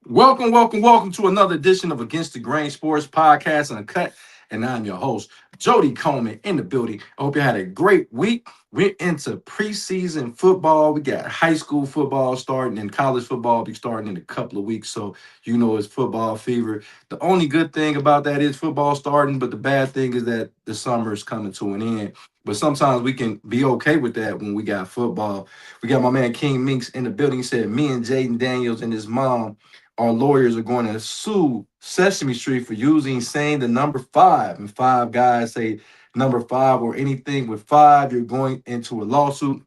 Welcome to another edition of Against the Grain Sports Podcast Uncut. And I'm your host, Jody Coleman, in the building. I hope you had a great week. We're into preseason football. We got high school football starting and college football will be starting in a couple of weeks. So you know it's football fever. The only good thing about that is football starting, but the bad thing is that the summer is coming to an end. But sometimes we can be okay with that when we got football. We got my man King Minks in the building. He said me and Jaden Daniels and his mom, our lawyers, are going to sue Sesame Street for saying the number five. And five guys say number five or anything with five, you're going into a lawsuit.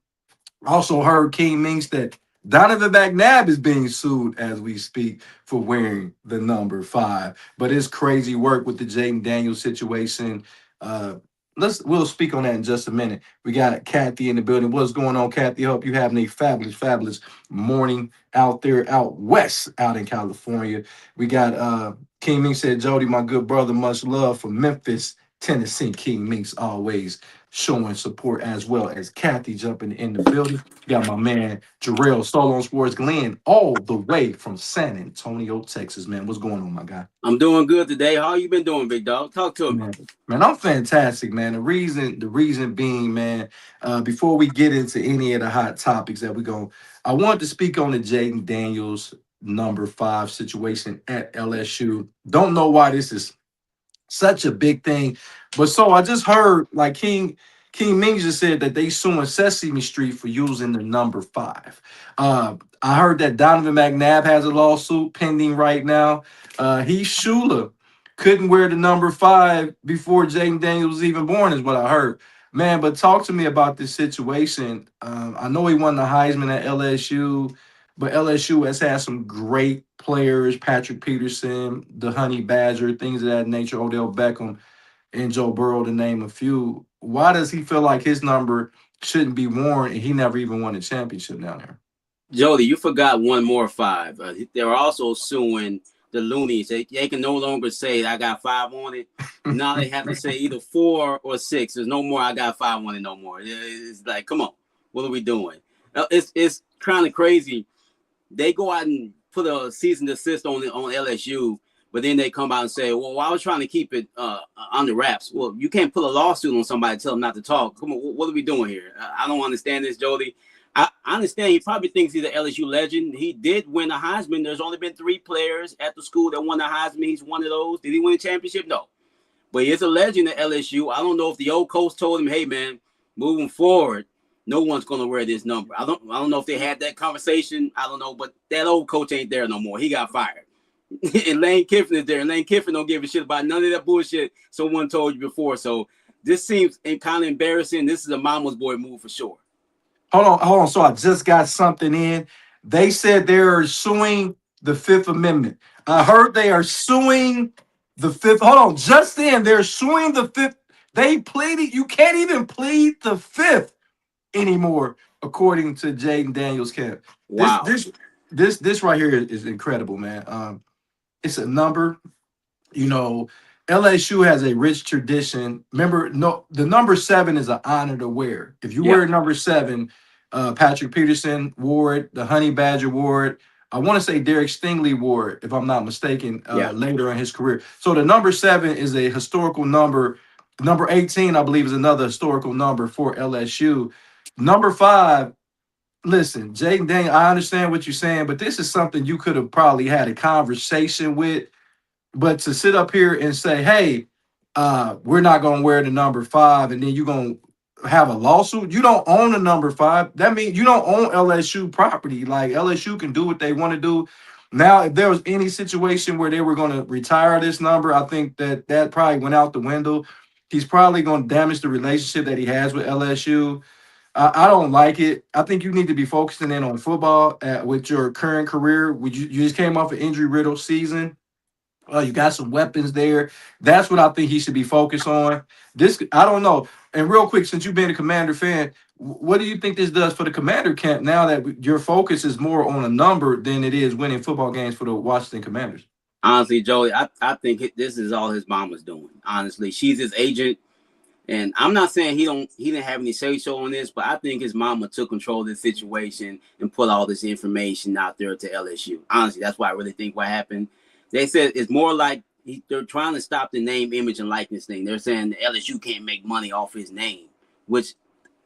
Also heard King Minks that Donovan McNabb is being sued as we speak for wearing the number five. But it's crazy work with the Jaden Daniels situation. Uh, we'll speak on that in just a minute. We got Kathy in the building. What's going on, Kathy? Hope you having a fabulous morning out there, out west, out in California. We got King Minks said, Jody, my good brother, much love from Memphis, Tennessee. King Minks always showing support, as well as Kathy jumping in the building. You got my man Jarrell Solo on Sports Glenn, all the way from San Antonio, Texas. Man, what's going on, my guy? I'm doing good today. How you been doing, big dog? Talk to me. Man, I'm fantastic, man. The reason being, man, before we get into any of the hot topics that we go, I wanted to speak on the Jaden Daniels number five situation at LSU. Don't know why this is such a big thing. But so I just heard like King Ming just said that they suing Sesame Street for using the number five. I heard that Donovan McNabb has a lawsuit pending right now. He Shula couldn't wear the number five before Jaden Daniels was even born, is what I heard. Man, but talk to me about this situation. I know he won the Heisman at LSU, but LSU has had some great players, Patrick Peterson, the Honey Badger, things of that nature, Odell Beckham, and Joe Burrow, to name a few. Why does he feel like his number shouldn't be worn and he never even won a championship down there? Jody, you forgot one more five. They're also suing the Loonies. They can no longer say I got five on it. Now they have to say either four or six. There's no more I got five on it no more. It's like, come on, what are we doing? It's kind of crazy. They go out and put a cease and desist on LSU, but then they come out and say, well, I was trying to keep it under wraps. Well, you can't put a lawsuit on somebody and tell them not to talk. Come on, what are we doing here? I don't understand this, Jody. I understand he probably thinks he's an LSU legend. He did win a Heisman. There's only been 3 players at the school that won a Heisman. He's one of those. Did he win a championship? No. But he is a legend at LSU. I don't know if the old coach told him, hey, man, moving forward, no one's going to wear this number. I don't know if they had that conversation. I don't know. But that old coach ain't there no more. He got fired. And Lane Kiffin is there. And Lane Kiffin don't give a shit about none of that bullshit someone told you before. So this seems kind of embarrassing. This is a mama's boy move for sure. Hold on. So I just got something in. They said they're suing the Fifth Amendment. I heard they are suing the Fifth. Hold on. Just then, they're suing the Fifth. They pleaded. You can't even plead the Fifth anymore, according to Jaden Daniels' camp. This Wow. this this right here is incredible, man. It's a number. You know, LSU has a rich tradition. Remember, no, the number seven is an honor to wear. If you Yeah. wear number seven, Patrick Peterson wore it, the Honey Badger wore it. I want to say Derek Stingley wore it, if I'm not mistaken, Yeah. later in his career. So the number seven is a historical number. Number 18, I believe, is another historical number for LSU. Number five, listen, Jaden Daniel, I understand what you're saying, but this is something you could have probably had a conversation with. But to sit up here and say, hey, we're not going to wear the number five, and then you're going to have a lawsuit. You don't own the number five. That means you don't own LSU property. Like LSU can do what they want to do. Now, if there was any situation where they were going to retire this number, I think that probably went out the window. He's probably going to damage the relationship that he has with LSU. I don't like it. I think you need to be focusing in on football with your current career. You just came off an injury riddled season. You got some weapons there. That's what I think he should be focused on. This, I don't know. And real quick, since you've been a Commander fan, what do you think this does for the Commander camp now that your focus is more on a number than it is winning football games for the Washington Commanders? Honestly, Joey, I think this is all his mama's doing. Honestly, she's his agent. And I'm not saying he didn't have any say so on this, but I think his mama took control of the situation and put all this information out there to LSU. Honestly, that's why I really think what happened. They said it's more like they're trying to stop the name, image, and likeness thing. They're saying the LSU can't make money off his name, which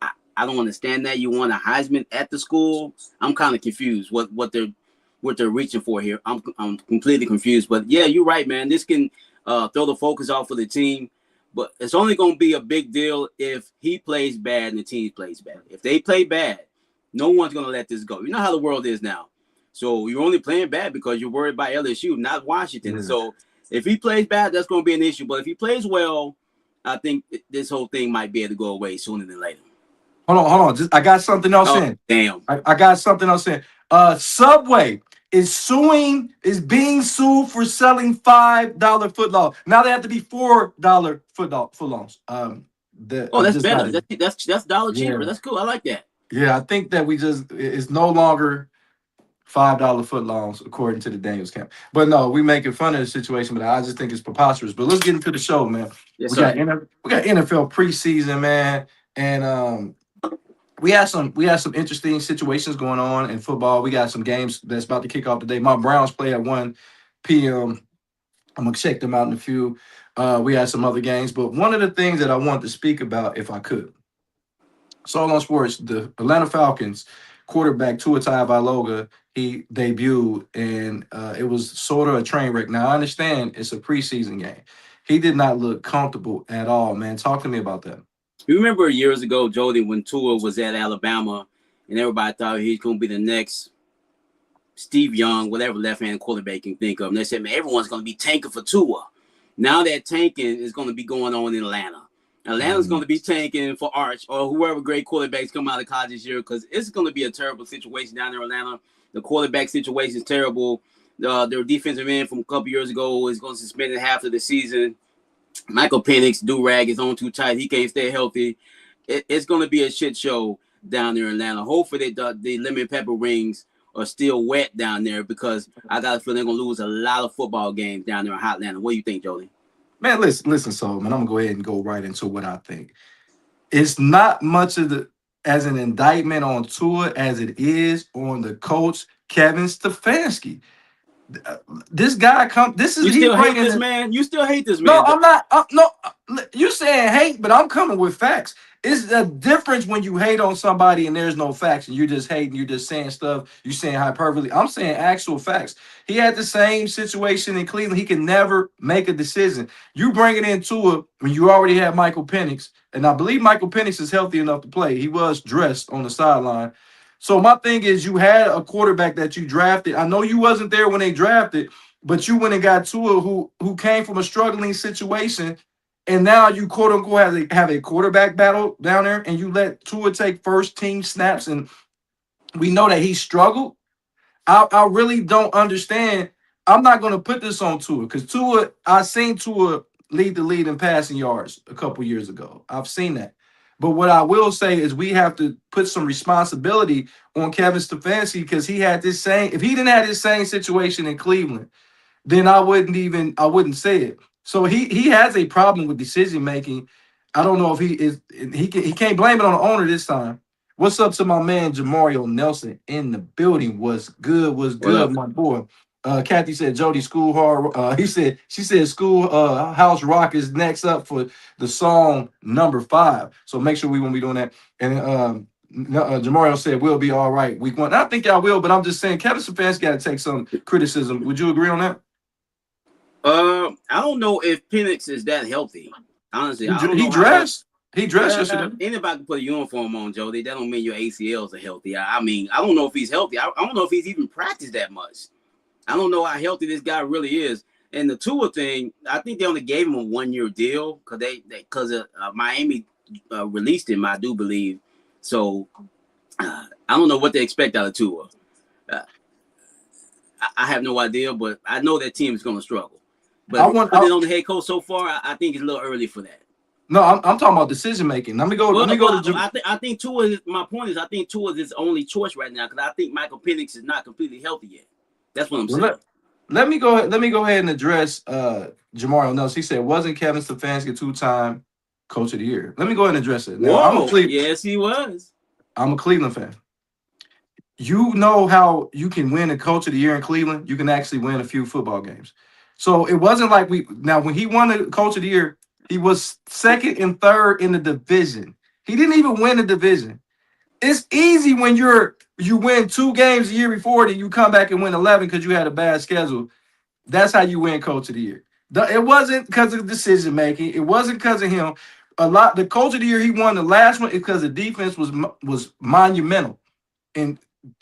I don't understand that. You want a Heisman at the school? I'm kind of confused what they're reaching for here. I'm completely confused. But yeah, you're right, man. This can throw the focus off of the team. But it's only going to be a big deal if he plays bad and the team plays bad. If they play bad, no one's going to let this go. You know how the world is now. So you're only playing bad because you're worried about LSU, not Washington. Yeah. So if he plays bad, that's going to be an issue. But if he plays well, I think this whole thing might be able to go away sooner than later. Hold on. I got something else in. Damn. I got something else in. Subway is being sued for selling $5 footlongs. Now they have to be $4 footlongs. That's better. That's dollar cheaper. Yeah. That's cool. I like that. Yeah, I think that it's no longer $5 footlongs according to the Daniels camp. But no, we making fun of the situation, but I just think it's preposterous. But let's get into the show, man. Yes, we got NFL preseason, man, and we had some interesting situations going on in football. We got some games that's about to kick off today. My Browns play at 1 p.m. I'm gonna check them out in a few. We had some other games, but one of the things that I wanted to speak about, if I could, Soul on Sports, the Atlanta Falcons quarterback Tua Tagovailoa, he debuted, and it was sort of a train wreck. Now I understand it's a preseason game. He did not look comfortable at all, man. Talk to me about that. You remember years ago, Jody, when Tua was at Alabama, and everybody thought he's going to be the next Steve Young, whatever left-hand quarterback you can think of. And they said, man, everyone's going to be tanking for Tua. Now that tanking is going to be going on in Atlanta. Atlanta's going to be tanking for Arch or whoever great quarterbacks come out of college this year, because it's going to be a terrible situation down there in Atlanta. The quarterback situation is terrible. Their defensive end from a couple years ago is going to suspend half of the season. Michael Penix, do-rag, is on too tight. He can't stay healthy. It's going to be a shit show down there in Atlanta. Hopefully the lemon pepper rings are still wet down there, because I got a feeling they're going to lose a lot of football games down there in hot Atlanta. What do you think, Jody? Man, listen, so, man, I'm going to go ahead and go right into what I think. It's not much as an indictment on Tua as it is on the coach, Kevin Stefanski. This guy you still hate this man. You still hate this man. No, I'm not. No, you saying hate, but I'm coming with facts. It's a difference when you hate on somebody and there's no facts, and you're just hating. You're just saying stuff. You're saying hyperbole. I'm saying actual facts. He had the same situation in Cleveland. He can never make a decision. You bring it into it when you already have Michael Penix, and I believe Michael Penix is healthy enough to play. He was dressed on the sideline. So my thing is, you had a quarterback that you drafted. I know you wasn't there when they drafted, but you went and got Tua, who came from a struggling situation, and now you quote unquote have a quarterback battle down there, and you let Tua take first team snaps, and we know that he struggled. I really don't understand. I'm not going to put this on Tua, because I seen Tua lead the lead in passing yards a couple years ago. I've seen that. But what I will say is we have to put some responsibility on Kevin Stefanski, because he had this same. If he didn't have this same situation in Cleveland, then I wouldn't say it. So he has a problem with decision making. I don't know if he can't blame it on the owner this time. What's up to my man Jamario Nelson in the building? What's good, my boy. Kathy said Jody School Hard. She said School House Rock is next up for the song number 5. So make sure we won't be doing that. And Jamario said we'll be all right week 1. I think y'all will, but I'm just saying Kevin Stefanski got to take some criticism. Would you agree on that? I don't know if Penix is that healthy. Honestly, he dressed. He dressed yesterday. Anybody can put a uniform on, Jody. That don't mean your ACLs are healthy. I mean, I don't know if he's healthy. I don't know if he's even practiced that much. I don't know how healthy this guy really is. And the Tua thing, I think they only gave him a 1-year deal because Miami released him, I do believe. So I don't know what they expect out of Tua. I have no idea, but I know that team is going to struggle. But on the head coach so far, I think it's a little early for that. No, I'm talking about decision making. Let me go. I think Tua. My point is, I think Tua is his only choice right now, because I think Michael Penix is not completely healthy yet. That's what I'm saying. Let me go ahead and address Jamario Nelson. He said, wasn't Kevin Stefanski 2-time Coach of the Year. Let me go ahead and address it. Now, Whoa. Yes, he was. I'm a Cleveland fan. You know how you can win a Coach of the Year in Cleveland? You can actually win a few football games. So it wasn't like when he won the Coach of the Year, he was second and third in the division. He didn't even win the division. It's easy when you win 2 games a year before, then you come back and win 11 because you had a bad schedule. That's how you win Coach of the Year. It wasn't because of decision making. It wasn't because of him. The Coach of the Year he won the last one is because the defense was monumental, and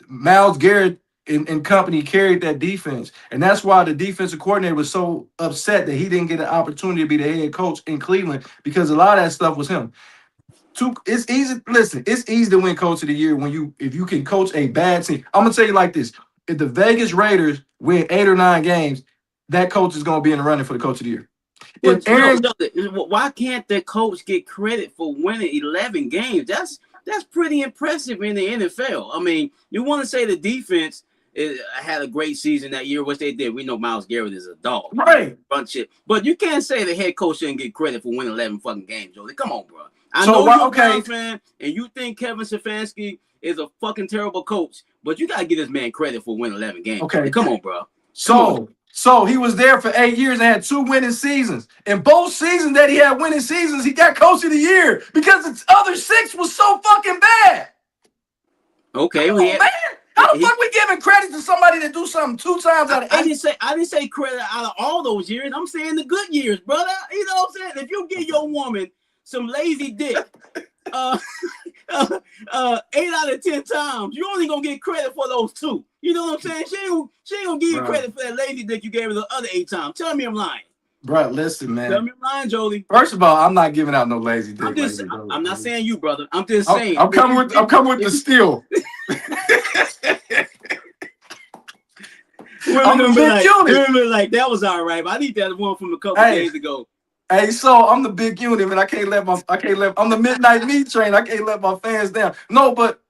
Myles Garrett and company carried that defense, and that's why the defensive coordinator was so upset that he didn't get an opportunity to be the head coach in Cleveland because a lot of that stuff was him. It's easy. Listen, it's easy to win Coach of the Year if you can coach a bad team. I'm gonna tell you like this: if the Vegas Raiders win 8 or 9 games, that coach is gonna be in the running for the Coach of the Year. But why can't the coach get credit for winning 11 games? That's pretty impressive in the NFL. I mean, you want to say the defense had a great season that year, which they did. We know Myles Garrett is a dog, right? Bunch shit. But you can't say the head coach shouldn't get credit for winning 11 fucking games, Joey. Come on, bro. I know you're a Browns fan, and you think Kevin Stefanski is a fucking terrible coach, but you gotta give this man credit for winning 11 games. Okay, come on, bro. So he was there for 8 years and had 2 winning seasons. And both seasons that he had winning seasons, he got Coach of the Year because the other 6 was so fucking bad. Okay, man. How the fuck we giving credit to somebody that do something 2 times out of 8? I didn't say credit out of all those years. I'm saying the good years, brother. You know what I'm saying? If you give your woman some lazy dick 8 out of 10 times, you only gonna get credit for those 2. You know what I'm saying? She ain't gonna give you credit for that lazy dick you gave her the other 8 times. Tell me I'm lying. Bro, listen, man. Tell me I'm lying, Jolie. First of all, I'm not giving out no lazy dick. I'm not saying you, brother. I'm just saying. I'm coming with the steal. Women be like, that was all right, but I need that one from a couple days ago. Hey, so I'm the big unit, man. I'm the midnight meat train. I can't let my fans down. No, but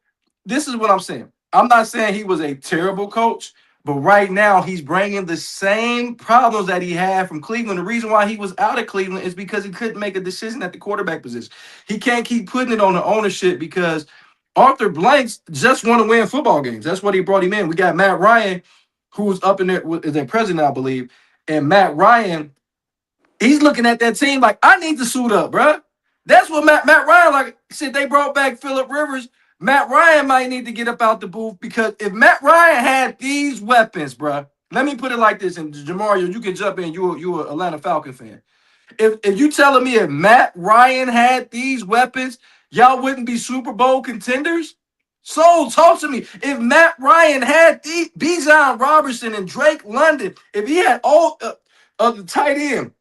this is what I'm saying. I'm not saying he was a terrible coach, but right now he's bringing the same problems that he had from Cleveland. The reason why he was out of Cleveland is because he couldn't make a decision at the quarterback position. He can't keep putting it on the ownership because Arthur Blanks just want to win football games. That's what he brought him in. We got Matt Ryan, who's up in there as their president, I believe, and Matt Ryan. He's looking at that team like, I need to suit up, bro. That's what Matt Ryan, like, said they brought back Phillip Rivers. Matt Ryan might need to get up out the booth because if Matt Ryan had these weapons, bro, let me put it like this, and Jamario, you can jump in. You're an Atlanta Falcon fan. If you telling me if Matt Ryan had these weapons, y'all wouldn't be Super Bowl contenders? So talk to me. If Matt Ryan had Bijan Robertson and Drake London, if he had all of the tight end,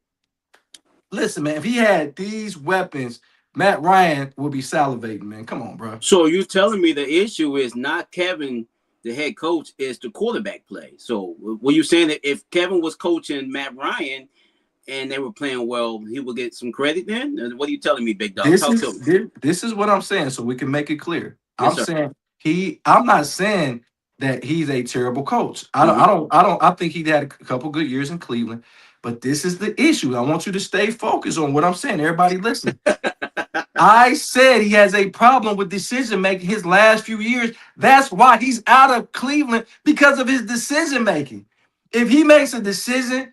listen, man, if he had these weapons, Matt Ryan will be salivating, man. Come on, bro. So you're telling me the issue is not Kevin, the head coach, is the quarterback play. So were you saying that if Kevin was coaching Matt Ryan and they were playing well, he would get some credit then? What are you telling me, big dog? This is what I'm saying, so we can make it clear. Yes, I'm not saying that he's a terrible coach. I think he had a couple good years in Cleveland. But this is the issue. I want you to stay focused on what I'm saying. Everybody listen. I said he has a problem with decision making his last few years. That's why he's out of Cleveland, because of his decision making. If he makes a decision,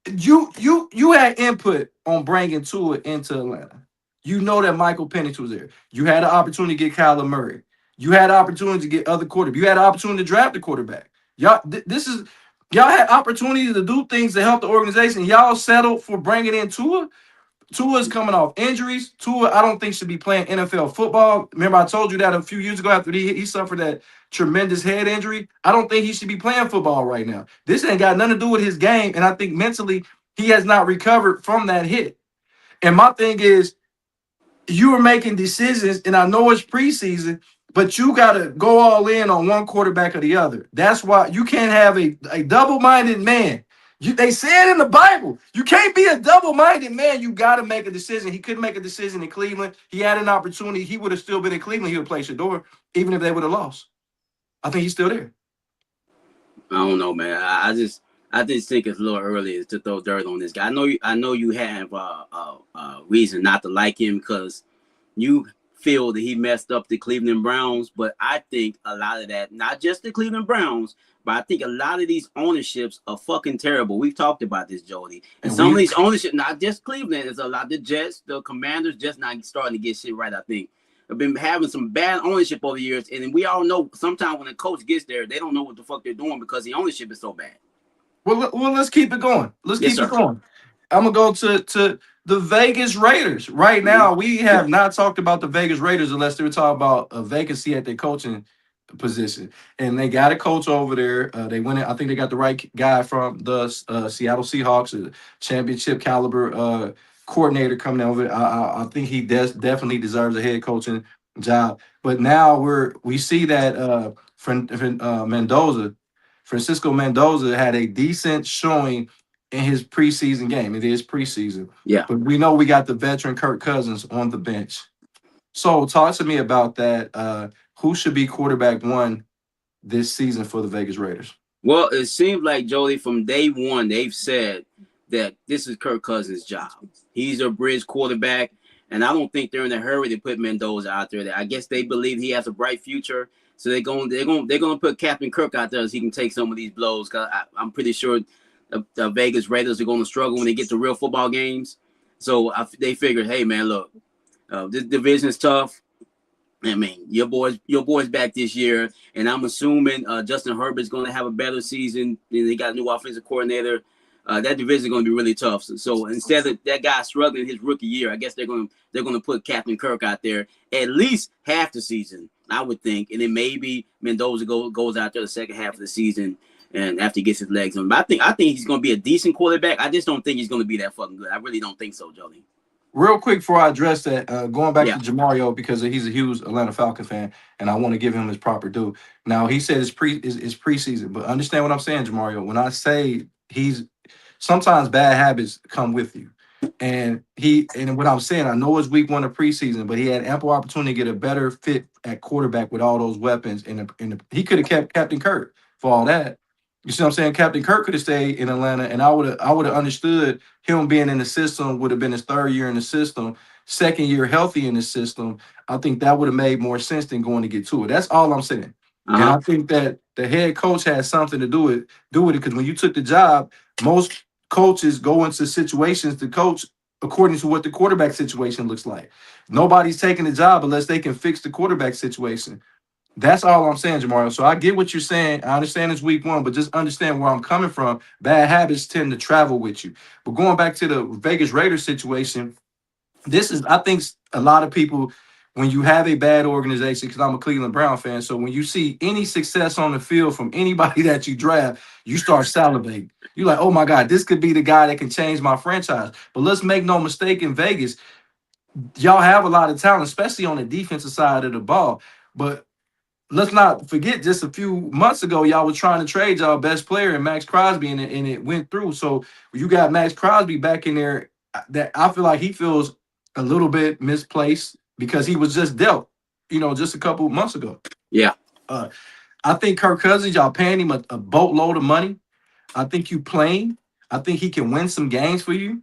you had input on bringing Tua into Atlanta. You know that Michael Penix was there. You had an opportunity to get Kyler Murray. You had an opportunity to get other quarterbacks. You had an opportunity to draft a quarterback. Y'all had opportunities to do things to help the organization. Y'all settled for bringing in Tua. Tua's coming off injuries. Tua, I don't think, should be playing NFL football. Remember, I told you that a few years ago after he suffered that tremendous head injury. I don't think he should be playing football right now. This ain't got nothing to do with his game, and I think mentally he has not recovered from that hit. And my thing is, you are making decisions, and I know it's preseason, but you got to go all in on one quarterback or the other. That's why you can't have a double-minded man. They say it in the Bible. You can't be a double-minded man. You got to make a decision. He couldn't make a decision in Cleveland. He had an opportunity. He would have still been in Cleveland. He would have played Shador, even if they would have lost. I think he's still there. I don't know, man. I I just think it's a little early to throw dirt on this guy. I know you have reason not to like him because you feel that he messed up the Cleveland Browns, but I think a lot of that, not just the Cleveland Browns, but I think a lot of these ownerships are fucking terrible. We've talked about this, Jody. And And some of we these ownership, not just Cleveland, it's a lot of the Jets, the Commanders, just not starting to get shit right, I think. Have been having some bad ownership over the years, and we all know sometimes when a coach gets there, they don't know what the fuck they're doing because the ownership is so bad. well, let's keep it going. Let's Yes, keep it sir. going. I'm gonna go to the Vegas Raiders. Right Mm-hmm. now, we have not talked about the Vegas Raiders unless they were talking about a vacancy at their coaching position. And they got a coach over there. They went. I think they got the right guy from the Seattle Seahawks, a championship caliber coordinator coming over. I think he definitely deserves a head coaching job. But now we see that Mendoza, Francisco Mendoza, had a decent showing in his preseason game. It is preseason. Yeah. But we know we got the veteran Kirk Cousins on the bench. So talk to me about that. Who should be quarterback one this season for the Vegas Raiders? Well, it seems like Jody from day one they've said that this is Kirk Cousins' job. He's a bridge quarterback, and I don't think they're in a hurry to put Mendoza out there. I guess they believe he has a bright future, so they're going to put Captain Kirk out there so he can take some of these blows. Cause I'm pretty sure the Vegas Raiders are going to struggle when they get to real football games. So they figured, hey man, look, this division is tough. I mean, your boys back this year, and I'm assuming Justin Herbert's going to have a better season. And they got a new offensive coordinator. That division is going to be really tough. So instead of that guy struggling his rookie year, I guess they're going to put Captain Kirk out there at least half the season, I would think, and then maybe Mendoza goes out there the second half of the season, and after he gets his legs on. But I think he's going to be a decent quarterback. I just don't think he's going to be that fucking good. I really don't think so, Jody. Real quick before I address that, going back to Yeah. Jamario because he's a huge Atlanta Falcon fan, and I want to give him his proper due. Now he said it's preseason, but understand what I'm saying, Jamario. When I say he's sometimes bad habits come with you, and what I'm saying, I know it's week one of preseason, but he had ample opportunity to get a better fit at quarterback with all those weapons, and he could have kept Captain Kirk for all that. You see what I'm saying? Captain Kirk could have stayed in Atlanta, and I would have understood him being in the system would have been his third year in the system, second year healthy in the system. I think that would have made more sense than going to get to it. That's all I'm saying. And Uh-huh. I think that the head coach has something to do with it because when you took the job, most coaches go into situations to coach according to what the quarterback situation looks like. Nobody's taking the job unless they can fix the quarterback situation. That's all I'm saying, Jamario. So I get what you're saying. I understand it's week one, but just understand where I'm coming from. Bad habits tend to travel with you. But going back to the Vegas Raiders situation, I think a lot of people, when you have a bad organization, because I'm a Cleveland Brown fan, so when you see any success on the field from anybody that you draft, you start salivating. You're like, oh my God, this could be the guy that can change my franchise. But let's make no mistake, in Vegas, y'all have a lot of talent, especially on the defensive side of the ball. But let's not forget, just a few months ago, y'all was trying to trade y'all best player and Max Crosby, and it went through. So you got Max Crosby back in there. That I feel like he feels a little bit misplaced because he was just dealt, just a couple months ago. Yeah. Uh, I think Kirk Cousins, y'all paying him a boatload of money. I think you playing. I think he can win some games for you.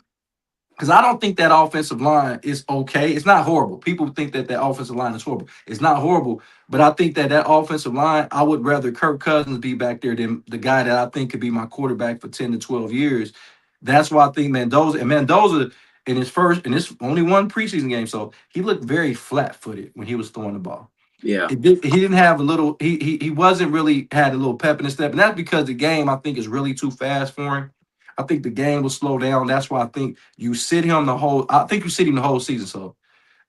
Because I don't think that offensive line is okay. It's not horrible. People think that offensive line is horrible. It's not horrible, but I think that offensive line, I would rather Kirk Cousins be back there than the guy that I think could be my quarterback for 10 to 12 years. That's why I think Mendoza in this only one preseason game, so he looked very flat-footed when he was throwing the ball. Yeah. He didn't have a little. He wasn't really had a little pep in his step, and that's because the game I think is really too fast for him. I think the game will slow down. That's why I think you sit him the whole. I think you sit him the whole season. So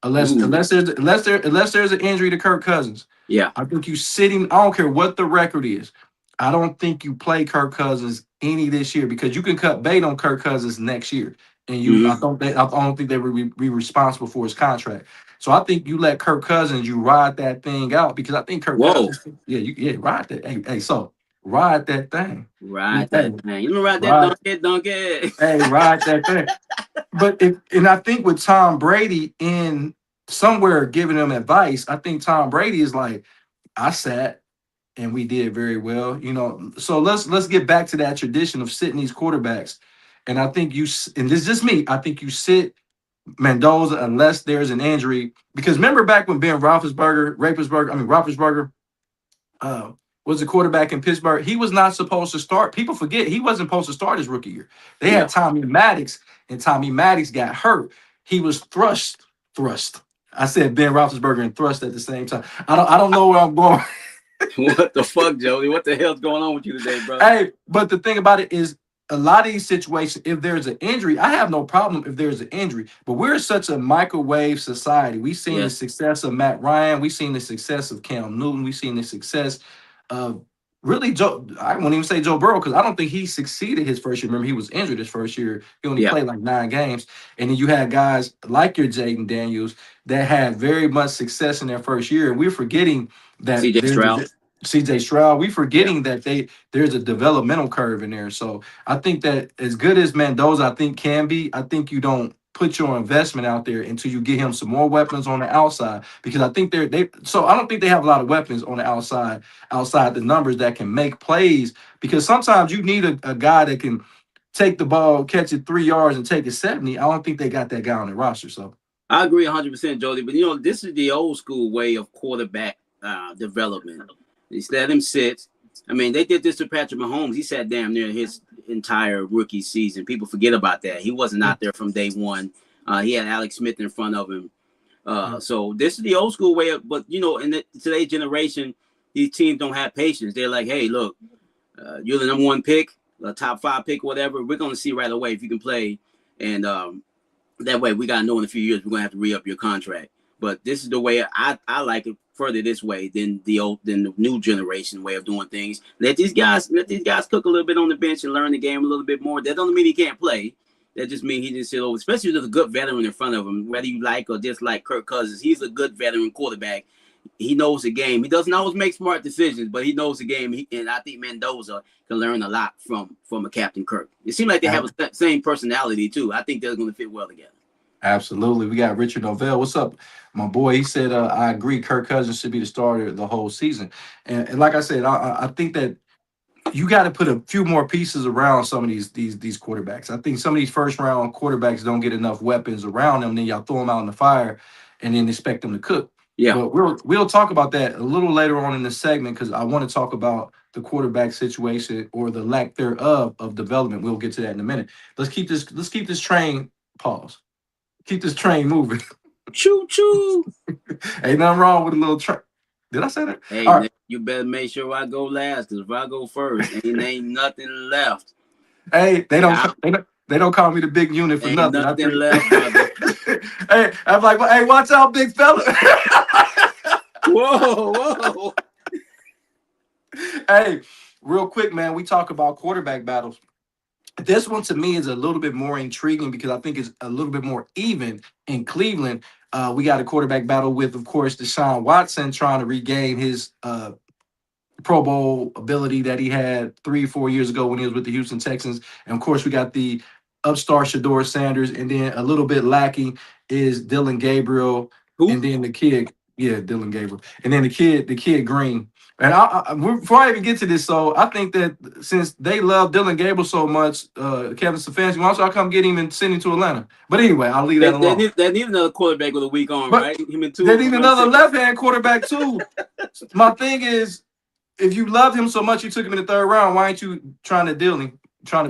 unless Ooh. there's an injury to Kirk Cousins, Yeah. I think you sit him. I don't care what the record is. I don't think you play Kirk Cousins any this year because you can cut bait on Kirk Cousins next year, and Mm-hmm. I don't think they would be responsible for his contract. So I think you let Kirk Cousins, you ride that thing out because I think Kirk Whoa. Cousins, ride that. Hey, so ride that thing. Right, Hey, that thing. You know, right that ride, donkey. ride that thing. And I think with Tom Brady in somewhere giving him advice, I think Tom Brady is like, I sat. and we did very well. So let's get back to that tradition of sitting these quarterbacks. And I think and this is just me. I think you sit Mendoza unless there's an injury. Because remember back when Roethlisberger uh, was the quarterback in Pittsburgh. He was not supposed to start. People forget he wasn't supposed to start his rookie year. They Yeah. had Tommy Maddox, and Tommy Maddox got hurt. He was thrust. I said Ben Roethlisberger and thrust at the same time. I don't know where I'm going. What the fuck, Jody? What the hell's going on with you today, bro? Hey, but the thing about it is, a lot of these situations, if there's an injury, I have no problem if there's an injury. But we're such a microwave society. We've seen the Yes. success of Matt Ryan. We've seen the success of Cam Newton. We've seen the success of really Joe. I won't even say Joe Burrow because I don't think he succeeded his first year. Remember, he was injured his first year. He only Yeah. played like 9 games. And then you had guys like your Jaden Daniels that had very much success in their first year. And we're forgetting that CJ Stroud. CJ Stroud. We're forgetting that there's a developmental curve in there. So I think that as good as Mendoza, I think can be, I think you don't put your investment out there until you get him some more weapons on the outside. Because I think so I don't think they have a lot of weapons on the outside the numbers that can make plays. Because sometimes you need a guy that can take the ball, catch it 3 yards, and take it 70. I don't think they got that guy on the roster. So I agree 100%, Jody. But this is the old school way of quarterback development. They let him sit. I mean, they did this to Patrick Mahomes. He sat damn near his entire rookie season. People forget about that. He wasn't out there from day one. He had Alex Smith in front of him. So this is the old school way of, but in today's generation, these teams don't have patience. They're like, hey, look, you're the number 1 pick, a top 5 pick, whatever. We're going to see right away if you can play. And that way we got to know in a few years we're going to have to re-up your contract. But this is the way I like it further this way than the new generation way of doing things. Let these guys cook a little bit on the bench and learn the game a little bit more. That doesn't mean he can't play. That just means he didn't sit over, especially with a good veteran in front of him. Whether you like or dislike Kirk Cousins, he's a good veteran quarterback. He knows the game. He doesn't always make smart decisions, but he knows the game. And I think Mendoza can learn a lot from a Captain Kirk. It seems like they have the same personality too. I think they're going to fit well together. Absolutely. We got Richard Novell. What's up, my boy? He said, I agree. Kirk Cousins should be the starter the whole season. And like I said, I think that you got to put a few more pieces around some of these quarterbacks. I think some of these first round quarterbacks don't get enough weapons around them. Then y'all throw them out in the fire and then expect them to cook. Yeah. But we'll talk about that a little later on in this segment because I want to talk about the quarterback situation or the lack thereof of development. We'll get to that in a minute. Let's keep this train pause. Keep this train moving. Choo choo. Ain't nothing wrong with a little train. Did I say that? Hey, right. You better make sure I go last, because if I go first, ain't nothing left. Hey, they don't call me the big unit for nothing. Nothing left. Hey, I'm like, hey, watch out, big fella. Whoa. Hey, real quick, man, we talk about quarterback battles. This one to me is a little bit more intriguing because I think it's a little bit more even in Cleveland. We got a quarterback battle with, of course, Deshaun Watson trying to regain his Pro Bowl ability that he had 3-4 years ago when he was with the Houston Texans. And, of course, we got the upstart Shador Sanders. And then a little bit lacking is Dylan Gabriel. Who? And then the kid. Yeah, Dylan Gabriel. And then the kid Green. And before I even get to this, so I think that since they love Dylan Gabriel so much, Kevin Stefanski, why don't y'all come get him and send him to Atlanta? But anyway, I'll leave that alone. They need another quarterback with a weak arm, right? Him and they need another left-hand quarterback, too. My thing is, if you loved him so much you took him in the 3rd round, why ain't you trying to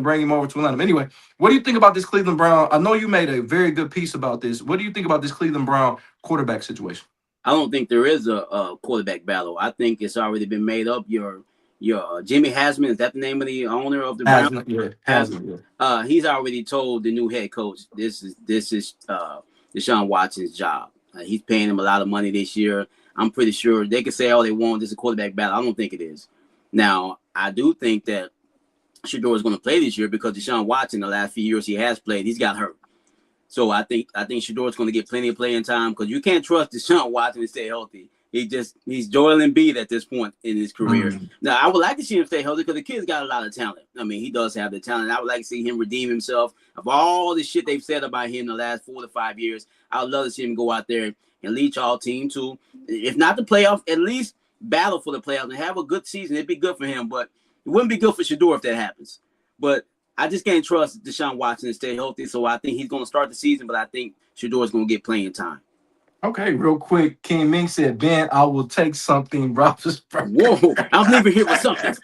bring him over to Atlanta? But anyway, what do you think about this Cleveland Brown? I know you made a very good piece about this. What do you think about this Cleveland Brown quarterback situation? I don't think there is a quarterback battle. I think it's already been made up. Your Jimmy Hasman, is that the name of the owner of the Browns? Hasman. He's already told the new head coach this is Deshaun Watson's job. He's paying him a lot of money this year. I'm pretty sure they can say all they want. This is a quarterback battle. I don't think it is. Now, I do think that Shador is going to play this year because Deshaun Watson, the last few years he has played, he's got hurt. So I think Shador is going to get plenty of playing time because you can't trust Deshaun Watson to stay healthy. He's Joel Embiid at this point in his career. Mm-hmm. Now, I would like to see him stay healthy because the kid's got a lot of talent. I mean, he does have the talent. I would like to see him redeem himself. Of all the shit they've said about him the last 4 to 5 years, I would love to see him go out there and lead y'all team to, if not the playoffs, at least battle for the playoffs and have a good season. It'd be good for him, but it wouldn't be good for Shador if that happens. But I just can't trust Deshaun Watson to stay healthy, so I think he's going to start the season, but I think Shador is going to get playing time. Okay, real quick. King Ming said, Ben, I will take something Roethlisberger. Whoa, I'm leaving here with something.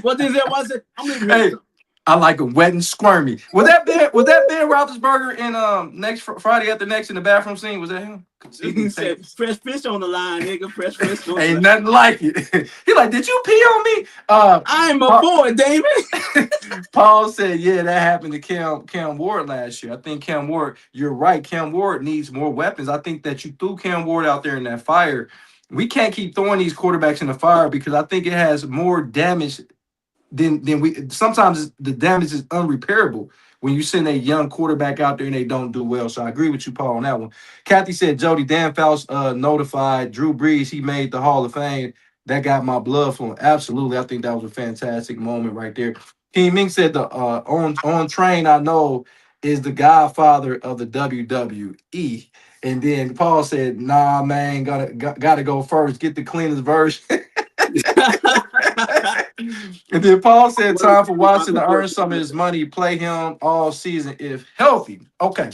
What is that? What's it? I'm leaving here with something. I like them wet and squirmy. Was that Ben Roethlisberger in next Friday after next in the bathroom scene? Was that him? He said, fresh fish on the line, nigga. Fresh fish on the line. Ain't nothing like it. He like, did you pee on me? I'm a boy, David. Paul said, yeah, that happened to Cam Ward last year. I think Cam Ward, you're right. Cam Ward needs more weapons. I think that you threw Cam Ward out there in that fire. We can't keep throwing these quarterbacks in the fire because I think it has more damage than we. Sometimes the damage is unrepairable when you send a young quarterback out there and they don't do well. So I agree with you, Paul, on that one. Kathy said, Jody, Dan Fouts notified Drew Brees. He made the Hall of Fame. That got my blood flowing. Absolutely. I think that was a fantastic moment right there. King Ming said the on train I know is the godfather of the WWE. And then Paul said, nah, man, gotta go first. Get the cleanest version. And then Paul said, time for Watson to earn some of his money. Play him all season if healthy. Okay.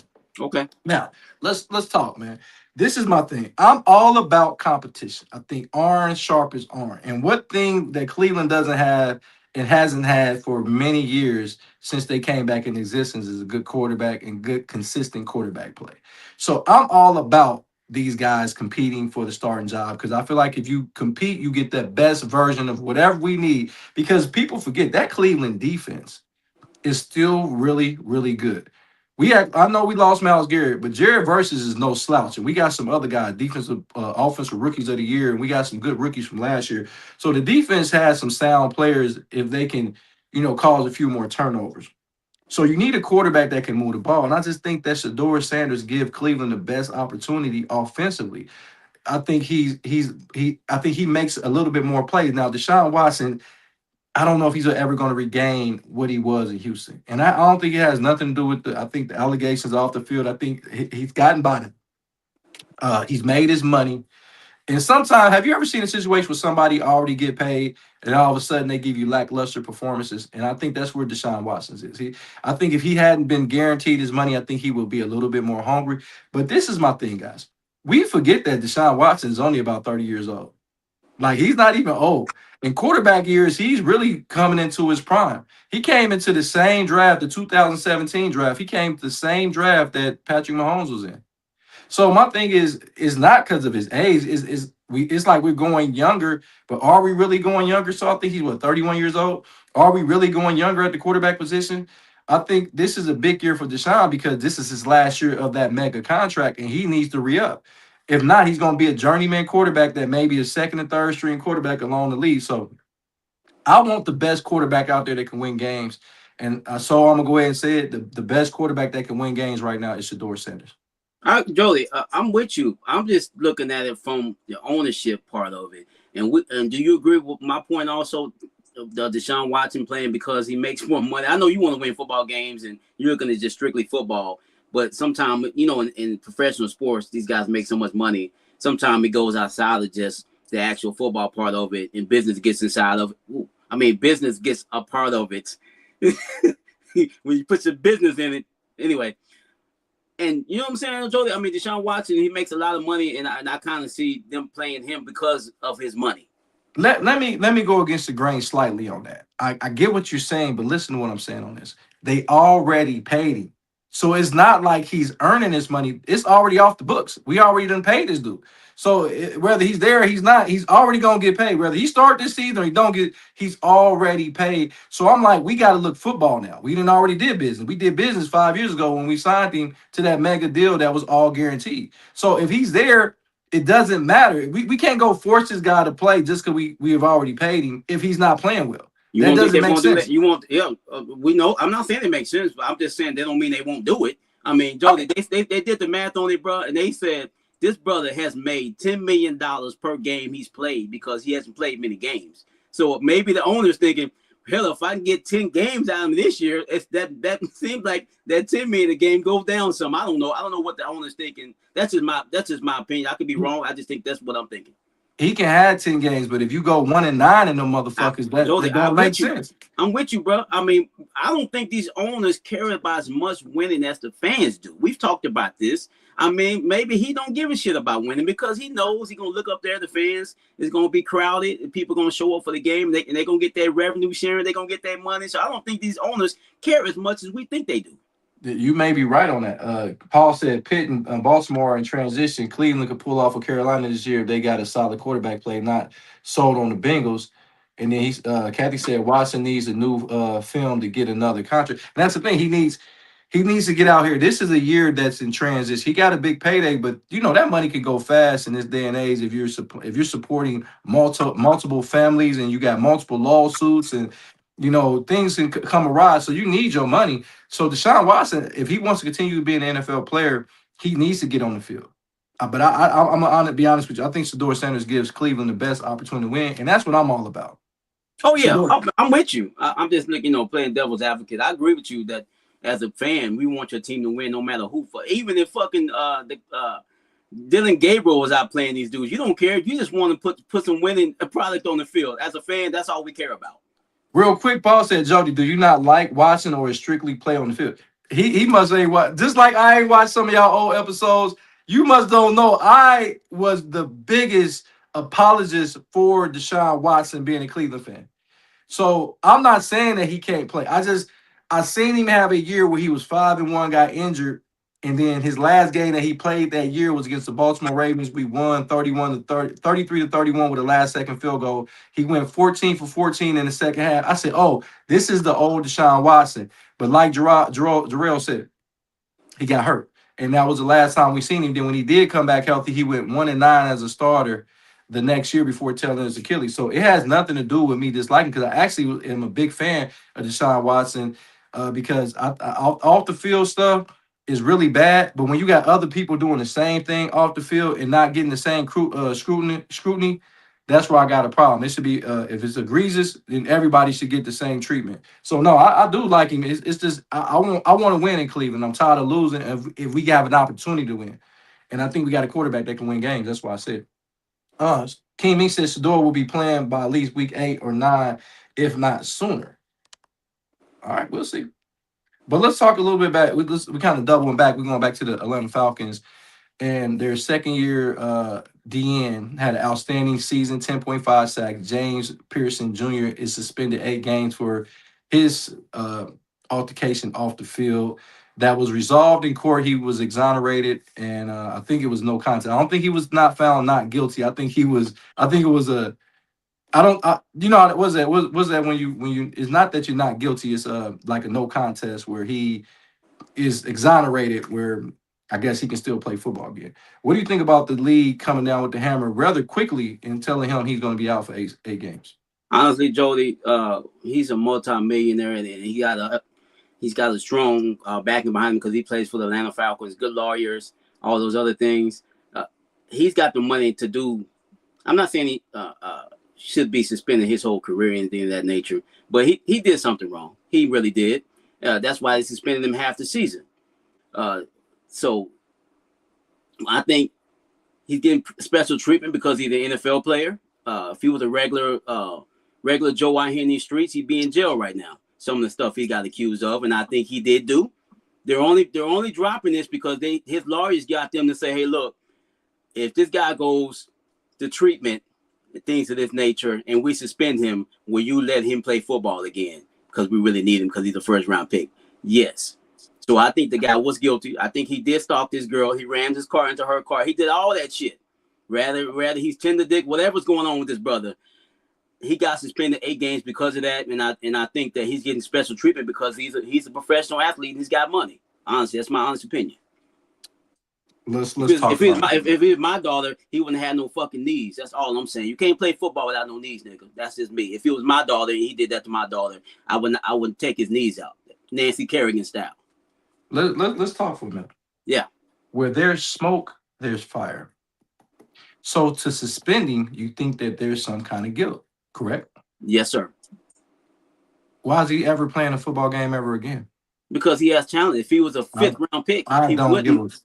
Now, let's talk, man. This is my thing. I'm all about competition. I think iron sharpens iron. And what thing that Cleveland doesn't have and hasn't had for many years since they came back in existence is a good quarterback and good, consistent quarterback play. So I'm all about these guys competing for the starting job because I feel like if you compete, you get the best version of whatever we need. Because people forget that Cleveland defense is still really, really good. I know we lost Myles Garrett, but Jared Versus is no slouch, and we got some other guys, defensive, offensive rookies of the year, and we got some good rookies from last year. So the defense has some sound players if they can, cause a few more turnovers. So you need a quarterback that can move the ball, and I just think that Shador Sanders give Cleveland the best opportunity offensively. I think I think he makes a little bit more plays. Now, Deshaun Watson, I don't know if he's ever going to regain what he was in Houston. And I don't think it has nothing to do with I think the allegations off the field. I think he's gotten by them. He's made his money. And sometimes, have you ever seen a situation where somebody already get paid and all of a sudden they give you lackluster performances? And I think that's where Deshaun Watson is. I think if he hadn't been guaranteed his money, I think he would be a little bit more hungry. But this is my thing, guys. We forget that Deshaun Watson is only about 30 years old. Like, he's not even old. In quarterback years, he's really coming into his prime. He came into the same draft, the 2017 draft. He came to the same draft that Patrick Mahomes was in. So my thing is not because of his age. It's like we're going younger, but are we really going younger? So I think he's 31 years old. Are we really going younger at the quarterback position? I think this is a big year for Deshaun because this is his last year of that mega contract, and he needs to re-up. If not, he's going to be a journeyman quarterback that may be a second and third string quarterback along the league. So I want the best quarterback out there that can win games. And so I'm going to go ahead and say it. The best quarterback that can win games right now is Shador Sanders. Jolie, I'm with you. I'm just looking at it from the ownership part of it. And do you agree with my point also, the Deshaun Watson playing because he makes more money? I know you want to win football games and you're looking at just strictly football. But sometimes, in professional sports, these guys make so much money. Sometimes it goes outside of just the actual football part of it, and business gets inside of it. Business gets a part of it when you put your business in it. Anyway, and you know what I'm saying, Jody? Deshaun Watson, he makes a lot of money, and I kind of see them playing him because of his money. Let me go against the grain slightly on that. I get what you're saying, but listen to what I'm saying on this. They already paid him. So it's not like he's earning his money. It's already off the books. We already done paid this dude. So whether he's there or he's not, he's already going to get paid. Whether he start this season or he don't get, he's already paid. So I'm like, we got to look football now. We done already did business. We did business 5 years ago when we signed him to that mega deal that was all guaranteed. So if he's there, it doesn't matter. We can't go force this guy to play just because we have already paid him if he's not playing well. That doesn't make sense. We know. I'm not saying it makes sense, but I'm just saying they don't mean they won't do it. Jody, they did the math on it, bro, and they said this brother has made $10 million per game he's played because he hasn't played many games. So maybe the owner's thinking, hell, if I can get 10 games out of him this year, that seems like that 10 million a game goes down some. I don't know what the owner's thinking. That's just my opinion. I could be wrong. I just think that's what I'm thinking. he can have 10 games, but if you go 1-9 in them motherfuckers, Jody, that don't I'm make with you. sense. I'm with you, bro. I mean, I don't think these owners care about as much winning as the fans do. We've talked about this. I mean, maybe he don't give a shit about winning because he knows he's gonna look up there. The fans is gonna be crowded, and people gonna show up for the game. And they're gonna get their revenue sharing. They're gonna get their money. So I don't think these owners care as much as we think they do. You may be right on that. Paul said Pitt and Baltimore in transition. Cleveland could pull off of Carolina this year if they got a solid quarterback play, not sold on the Bengals. And then Kathy said Watson needs a new film to get another contract. And that's the thing. He needs to get out here. This is a year that's in transition. He got a big payday, but that money can go fast in this day and age if you're supporting multiple families and you got multiple lawsuits and things can come awry. So you need your money. So Deshaun Watson, if he wants to continue to be an NFL player, he needs to get on the field. But I'm gonna be honest with you. I think Shedeur Sanders gives Cleveland the best opportunity to win, and that's what I'm all about. Oh yeah, I'm with you. I'm just playing devil's advocate. I agree with you that as a fan, we want your team to win no matter who. Even if fucking Dylan Gabriel was out playing these dudes, you don't care. You just want to put some winning product on the field. As a fan, that's all we care about. Real quick, Paul said, Jody, do you not like watching or strictly play on the field? He must say what? Just like I ain't watched some of y'all old episodes, you must don't know I was the biggest apologist for Deshaun Watson being a Cleveland fan. So I'm not saying that he can't play. I seen him have a year where he was 5-1, got injured, and then his last game that he played that year was against the Baltimore Ravens. We won 33-31 with a last second field goal. He went 14 for 14 in the second half. I said, "Oh, this is the old Deshaun Watson." But like Jarrell said, he got hurt, and that was the last time we seen him. Then when he did come back healthy, he went 1-9 as a starter the next year before tearing his Achilles. So it has nothing to do with me disliking, because I actually am a big fan of Deshaun Watson because off the field stuff is really bad. But when you got other people doing the same thing off the field and not getting the same scrutiny, that's where I got a problem. It should be if it's egregious, then everybody should get the same treatment. So no, I do like him. It's just I want to win in Cleveland. I'm tired of losing. If we have an opportunity to win, and I think we got a quarterback that can win games. That's why I said. King Ming says Shedeur will be playing by at least week 8 or 9, if not sooner. All right, we'll see. But let's talk a little bit back. We kind of doubling back. We're going back to the Atlanta Falcons, and their second year DN had an outstanding season, 10.5 sacks. James Pearce Jr. is suspended 8 games for his altercation off the field. That was resolved in court. He was exonerated, and I think it was no contest. I don't think he was not found not guilty. I think he was. I think it was a. I don't. Was that? Was that when you? It's not that you're not guilty. It's like a no contest where he is exonerated. Where I guess he can still play football again. What do you think about the league coming down with the hammer rather quickly and telling him he's going to be out for eight games? Honestly, Jody, he's a multi-millionaire, and he's got a strong backing behind him because he plays for the Atlanta Falcons, good lawyers, all those other things. He's got the money to do. I'm not saying he should be suspended his whole career or anything of that nature, but he did something wrong. He really did. That's why they suspended him half the season. So I think he's getting special treatment because he's an NFL player. If he was a regular Joe out here in these streets, he'd be in jail right now. Some of the stuff he got accused of, and I think he did do. They're only dropping this because his lawyers got them to say, hey, look, if this guy goes to treatment and things of this nature, and we suspend him, will you let him play football again? Because we really need him because he's a first-round pick. Yes. So I think the guy was guilty. I think he did stalk this girl. He rammed his car into her car. He did all that shit. Rather he's tender dick, whatever's going on with this brother. He got suspended 8 games because of that, and I think that he's getting special treatment because he's a professional athlete and he's got money. Honestly, that's my honest opinion. Let's talk. If it was my daughter, he wouldn't have no fucking knees. That's all I'm saying. You can't play football without no knees, nigga. That's just me. If it was my daughter and he did that to my daughter, I wouldn't take his knees out, Nancy Kerrigan style. Let's talk for a minute. Yeah. Where there's smoke, there's fire. So to suspending, you think that there's some kind of guilt, correct? Yes, sir. Why is he ever playing a football game ever again? Because he has talent. If he was a 5th round pick, I don't give.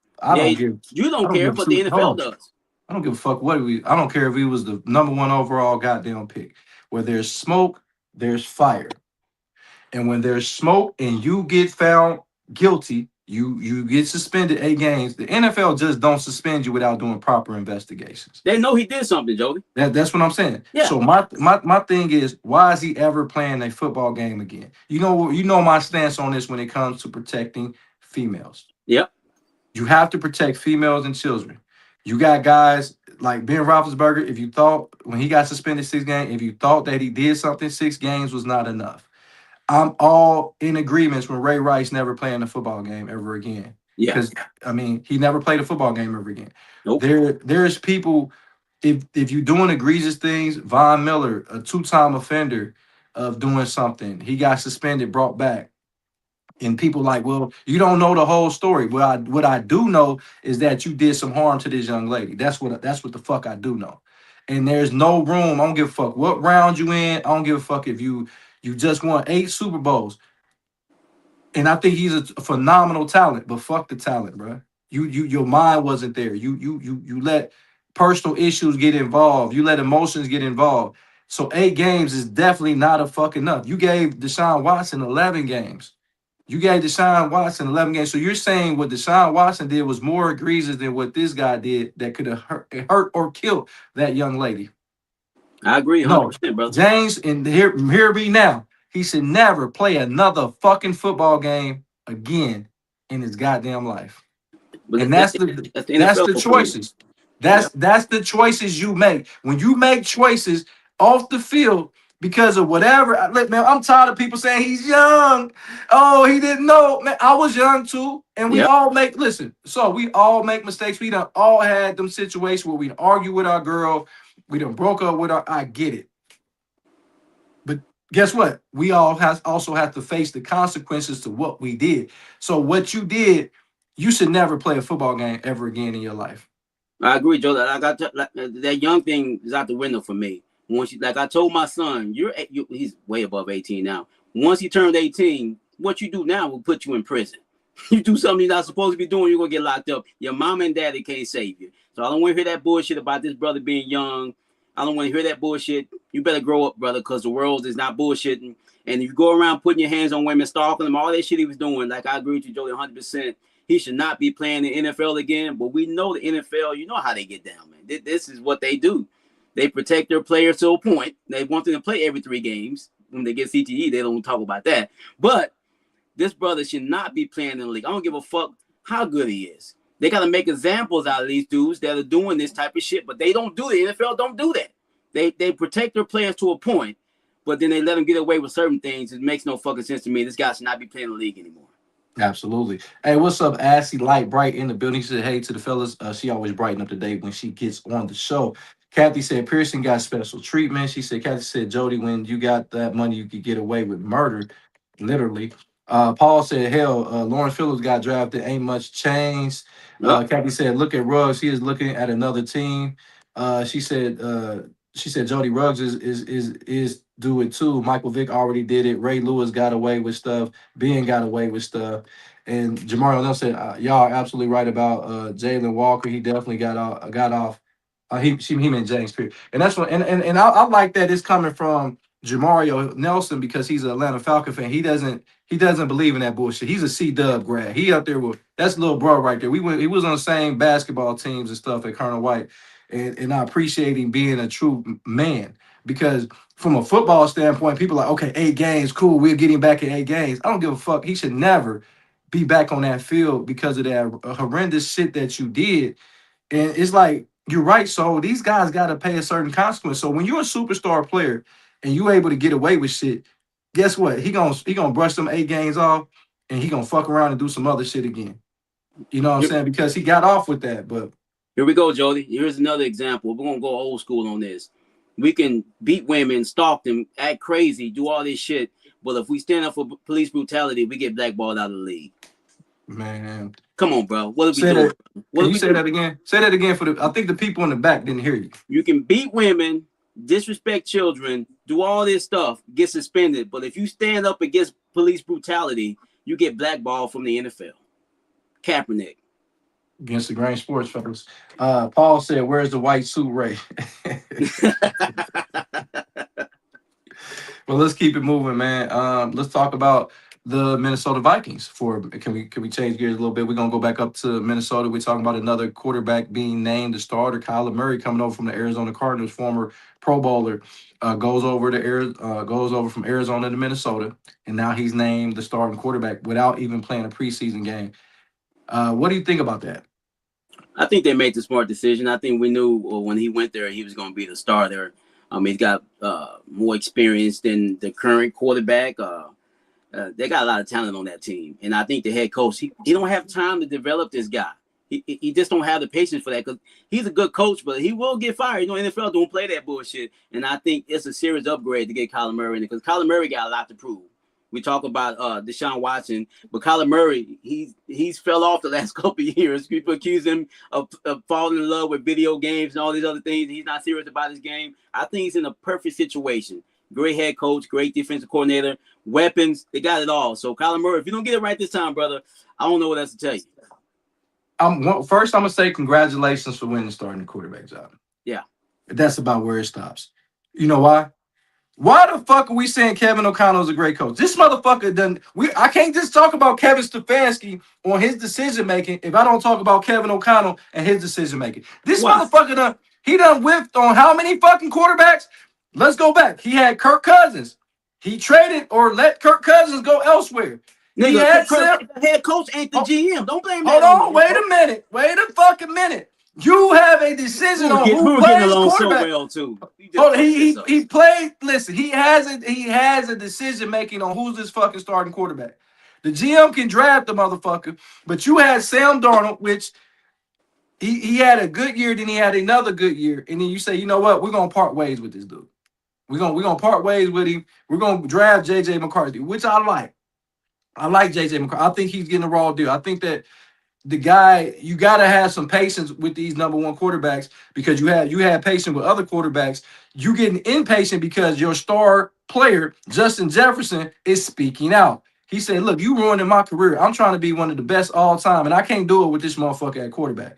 You don't care, but the NFL does. I don't give a fuck I don't care if he was the number one overall goddamn pick. Where there's smoke, there's fire. And when there's smoke and you get found guilty, you get suspended 8 games. The NFL just don't suspend you without doing proper investigations. They know he did something, Jody. That's what I'm saying. Yeah. So my thing is, why is he ever playing a football game again? You know my stance on this when it comes to protecting females. Yep. You have to protect females and children. You got guys like Ben Roethlisberger. If you thought when he got suspended 6 games, if you thought that he did something, 6 games was not enough. I'm all in agreements with Ray Rice never playing a football game ever again. Yeah. Because he never played a football game ever again. Nope. There's people, if you're doing egregious things, Von Miller, a 2-time offender of doing something, he got suspended, brought back. And people like, well, you don't know the whole story. Well, what I do know is that you did some harm to this young lady. That's what the fuck I do know. And there's no room. I don't give a fuck what round you in. I don't give a fuck if you just won 8 Super Bowls. And I think he's a phenomenal talent, but fuck the talent, bro. Your mind wasn't there. You let personal issues get involved. You let emotions get involved. So 8 games is definitely not a fuck enough. You gave Deshaun Watson 11 games. You gave Deshaun Watson 11 games. So you're saying what Deshaun Watson did was more egregious than what this guy did that could have hurt or killed that young lady. I agree 100%, brother. James, and here be now. He should never play another fucking football game again in his goddamn life. But and that's the choices. That's the choices you make. When you make choices off the field because of whatever, man, I'm tired of people saying he's young. Oh, he didn't know. Man, I was young too. And we all make mistakes. We done all had them situations where we argue with our girl. We done broke up with I get it. But guess what? We all also have to face the consequences to what we did. So what you did, you should never play a football game ever again in your life. I agree, Joe. That young thing is out the window for me. Once like I told my son, he's way above 18 now. Once he turned 18, what you do now will put you in prison. You do something you're not supposed to be doing, you're gonna get locked up. Your mom and daddy can't save you. So I don't want to hear that bullshit about this brother being young. I don't want to hear that bullshit. You better grow up, brother, because the world is not bullshitting. And if you go around putting your hands on women, stalking them, all that shit he was doing, like I agree with you, Joey, 100%. He should not be playing the NFL again. But we know the NFL, you know how they get down, man. This is what they do. They protect their players to a point. They want them to play every 3 games. When they get CTE, they don't talk about that. But this brother should not be playing in the league. I don't give a fuck how good he is. They got to make examples out of these dudes that are doing this type of shit. But they don't do it. The NFL don't do that. They protect their players to a point, but then they let them get away with certain things. It makes no fucking sense to me. This guy should not be playing in the league anymore. Absolutely. Hey, what's up, Assy Light Bright in the building? She said, hey to the fellas. She always brighten up the day when she gets on the show. Kathy said, Pearson got special treatment. She said, Kathy said, Jody, when you got that money, you could get away with murder, literally. Paul said, hell, Lawrence Phillips got drafted. Ain't much changed. Kathy said, look at Ruggs. He is looking at another team. She said, Jody Ruggs is do it too. Michael Vick already did it. Ray Lewis got away with stuff. Ben got away with stuff. And Jamario Nelson said, y'all are absolutely right about Jalen Walker. He definitely got off. He meant James Pearce. And that's what and I like that it's coming from Jamario Nelson because he's an Atlanta Falcon fan. He doesn't believe in that bullshit. He's a C-Dub grad. He up there with that's little bro right there. He was on the same basketball teams and stuff at Colonel White. And I appreciate him being a true man because from a football standpoint, people are like, okay, 8 games, cool. We'll get him back in 8 games. I don't give a fuck. He should never be back on that field because of that horrendous shit that you did. And it's like, you're right. So these guys got to pay a certain consequence. So when you're a superstar player and you're able to get away with shit, guess what? He gonna brush them 8 games off and he gonna fuck around and do some other shit again. You know what I'm saying? Because he got off with that. But here we go, Jody. Here's another example. We're gonna go old school on this. We can beat women, stalk them, act crazy, do all this shit. But if we stand up for police brutality, we get blackballed out of the league. Man, come on, bro. What are we doing? Can you say that again? Say that again I think the people in the back didn't hear you. You can beat women, disrespect children, do all this stuff, get suspended. But if you stand up against police brutality, you get blackballed from the NFL. Kaepernick. Against the grain sports, fellas. Paul said, "Where's the white suit, Ray?" Well, let's keep it moving, man. Let's talk about the Minnesota Vikings. Can we change gears a little bit? We're gonna go back up to Minnesota. We're talking about another quarterback being named the starter. Kyler Murray coming over from the Arizona Cardinals, former Pro Bowler, goes over from Arizona to Minnesota, and now he's named the starting quarterback without even playing a preseason game. What do you think about that? I think they made the smart decision. I think we knew when he went there he was going to be the starter. He's got more experience than the current quarterback. They got a lot of talent on that team, and I think the head coach he don't have time to develop this guy. He just don't have the patience for that because he's a good coach, but he will get fired. You know, NFL don't play that bullshit, and I think it's a serious upgrade to get Kyler Murray in because Kyler Murray got a lot to prove. We talk about Deshaun Watson, but Kyler Murray, he's fell off the last couple of years. People accuse him of falling in love with video games and all these other things. He's not serious about his game. I think he's in a perfect situation. Great head coach, great defensive coordinator, weapons, they got it all. So Kyler Murray, if you don't get it right this time, brother, I don't know what else to tell you. First, I'm gonna say congratulations for winning the starting quarterback job. Yeah, that's about where it stops. You know why? Why the fuck are we saying Kevin O'Connell is a great coach? This motherfucker done. I can't just talk about Kevin Stefanski on his decision making if I don't talk about Kevin O'Connell and his decision making. This motherfucker done whiffed on how many fucking quarterbacks? Let's go back. He had Kirk Cousins. He traded or let Kirk Cousins go elsewhere. Nigga, the head coach ain't the GM. Don't blame that. Hold on, wait a minute. Wait a fucking minute. You have a decision on who plays quarterback. So well too. He played. Listen, he has a decision making on who's this fucking starting quarterback. The GM can draft the motherfucker, but you had Sam Darnold, which he had a good year, then he had another good year, and then you say, you know what, we're gonna part ways with this dude. We're gonna part ways with him. We're gonna draft JJ McCarthy, which I like. I like JJ McCarthy. I think he's getting a raw deal. I think that the guy, you got to have some patience with these number one quarterbacks because you have patience with other quarterbacks. You getting impatient because your star player, Justin Jefferson, is speaking out. He said, look, you ruining my career. I'm trying to be one of the best all time, and I can't do it with this motherfucker at quarterback.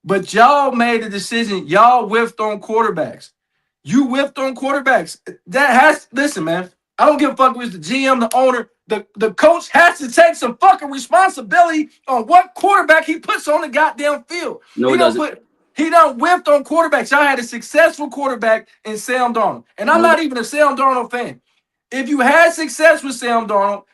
But y'all made a decision. Y'all whiffed on quarterbacks. You whiffed on quarterbacks. Listen, man, I don't give a fuck with the GM, the owner. The coach has to take some fucking responsibility on what quarterback he puts on the goddamn field. No, he doesn't. He done whiffed on quarterbacks. Y'all had a successful quarterback in Sam Darnold. And I'm not even a Sam Darnold fan. If you had success with Sam Darnold,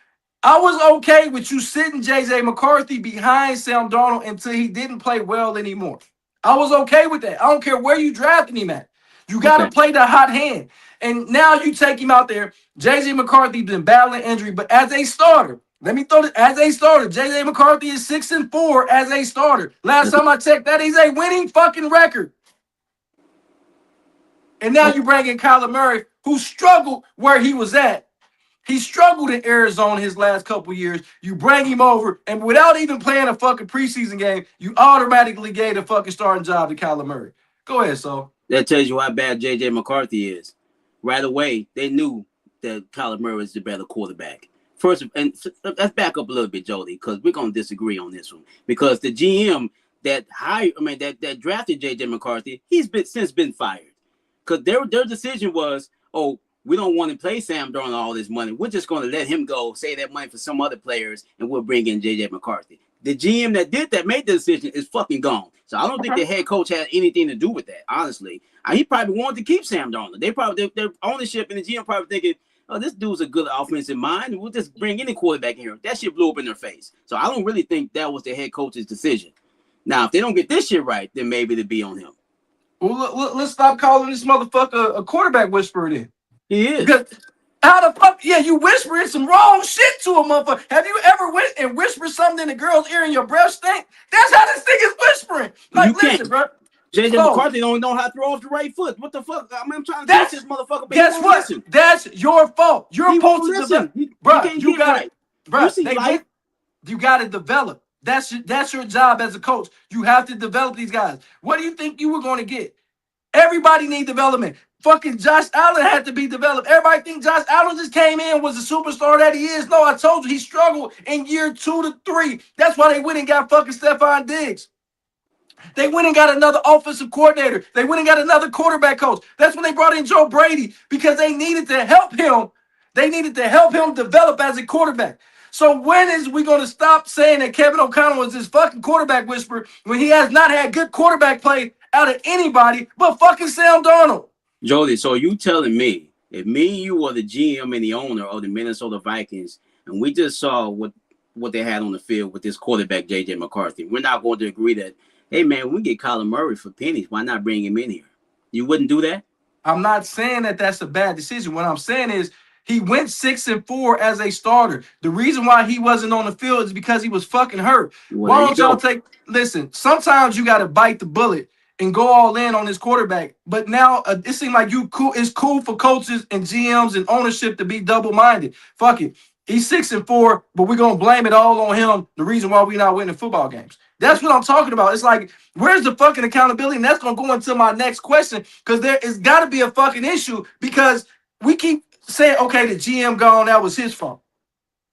I was okay with you sitting J.J. McCarthy behind Sam Darnold until he didn't play well anymore. I was okay with that. I don't care where you drafted him at. You got to play the hot hand. And now you take him out there. J.J. McCarthy been battling injury, but as a starter, let me throw it as a starter. J.J. McCarthy is 6-4 as a starter. Last time I checked, that is a winning fucking record. And now you bring in Kyler Murray, who struggled where he was at. He struggled in Arizona his last couple years. You bring him over, and without even playing a fucking preseason game, you automatically gave the fucking starting job to Kyler Murray. Go ahead, so. That tells you how bad J.J. McCarthy is. Right away, they knew that Kyler Murray is the better quarterback. First, and let's back up a little bit, Jody, because we're gonna disagree on this one. Because the GM that drafted J.J. McCarthy, he's since been fired. Because their decision was, oh, we don't want to play Sam Darnold all this money. We're just going to let him go, save that money for some other players, and we'll bring in J.J. McCarthy. The GM that made the decision is fucking gone. So I don't think the head coach had anything to do with that, honestly. He probably wanted to keep Sam Darnold. Their ownership and the GM probably thinking, oh, this dude's a good offensive mind. We'll just bring any quarterback in here. That shit blew up in their face. So I don't really think that was the head coach's decision. Now, if they don't get this shit right, then maybe it'd be on him. Well, let's stop calling this motherfucker a quarterback whisperer then. He is. Because how the fuck? Yeah, you whispering some wrong shit to a motherfucker. Have you ever went and whispered something in the girl's ear and your breath stink? That's how this thing is whispering. Like, listen, bro. J.J. McCarthy don't know how to throw off the right foot. What the fuck? I mean, I'm trying to teach this motherfucker. But guess what? Listen. That's your fault. You're supposed to develop. Bro, you got it. Bro, you got to develop. That's your job as a coach. You have to develop these guys. What do you think you were going to get? Everybody need development. Fucking Josh Allen had to be developed. Everybody think Josh Allen just came in, was the superstar that he is. No, I told you he struggled in year 2 to 3. That's why they went and got fucking Stephon Diggs. They went and got another offensive coordinator. They went and got another quarterback coach. That's when they brought in Joe Brady because they needed to help him. They needed to help him develop as a quarterback. So when is we going to stop saying that Kevin O'Connell is this fucking quarterback whisperer when he has not had good quarterback play out of anybody but fucking Sam Darnold? Jody, so you telling me if me and you were the GM and the owner of the Minnesota Vikings and we just saw what they had on the field with this quarterback, J.J. McCarthy, we're not going to agree that, hey, man, we get Kyler Murray for pennies. Why not bring him in here? You wouldn't do that? I'm not saying that that's a bad decision. What I'm saying is he went 6-4 as a starter. The reason why he wasn't on the field is because he was fucking hurt. Well, Why don't y'all listen, sometimes you got to bite the bullet and go all in on this quarterback. But now it seems like it's cool for coaches and GMs and ownership to be double-minded. Fuck it. He's 6-4, but we're going to blame it all on him, the reason why we're not winning football games. That's what I'm talking about. It's like, where's the fucking accountability? And that's going to go into my next question because there is got to be a fucking issue because we keep saying, okay, the GM gone, that was his fault.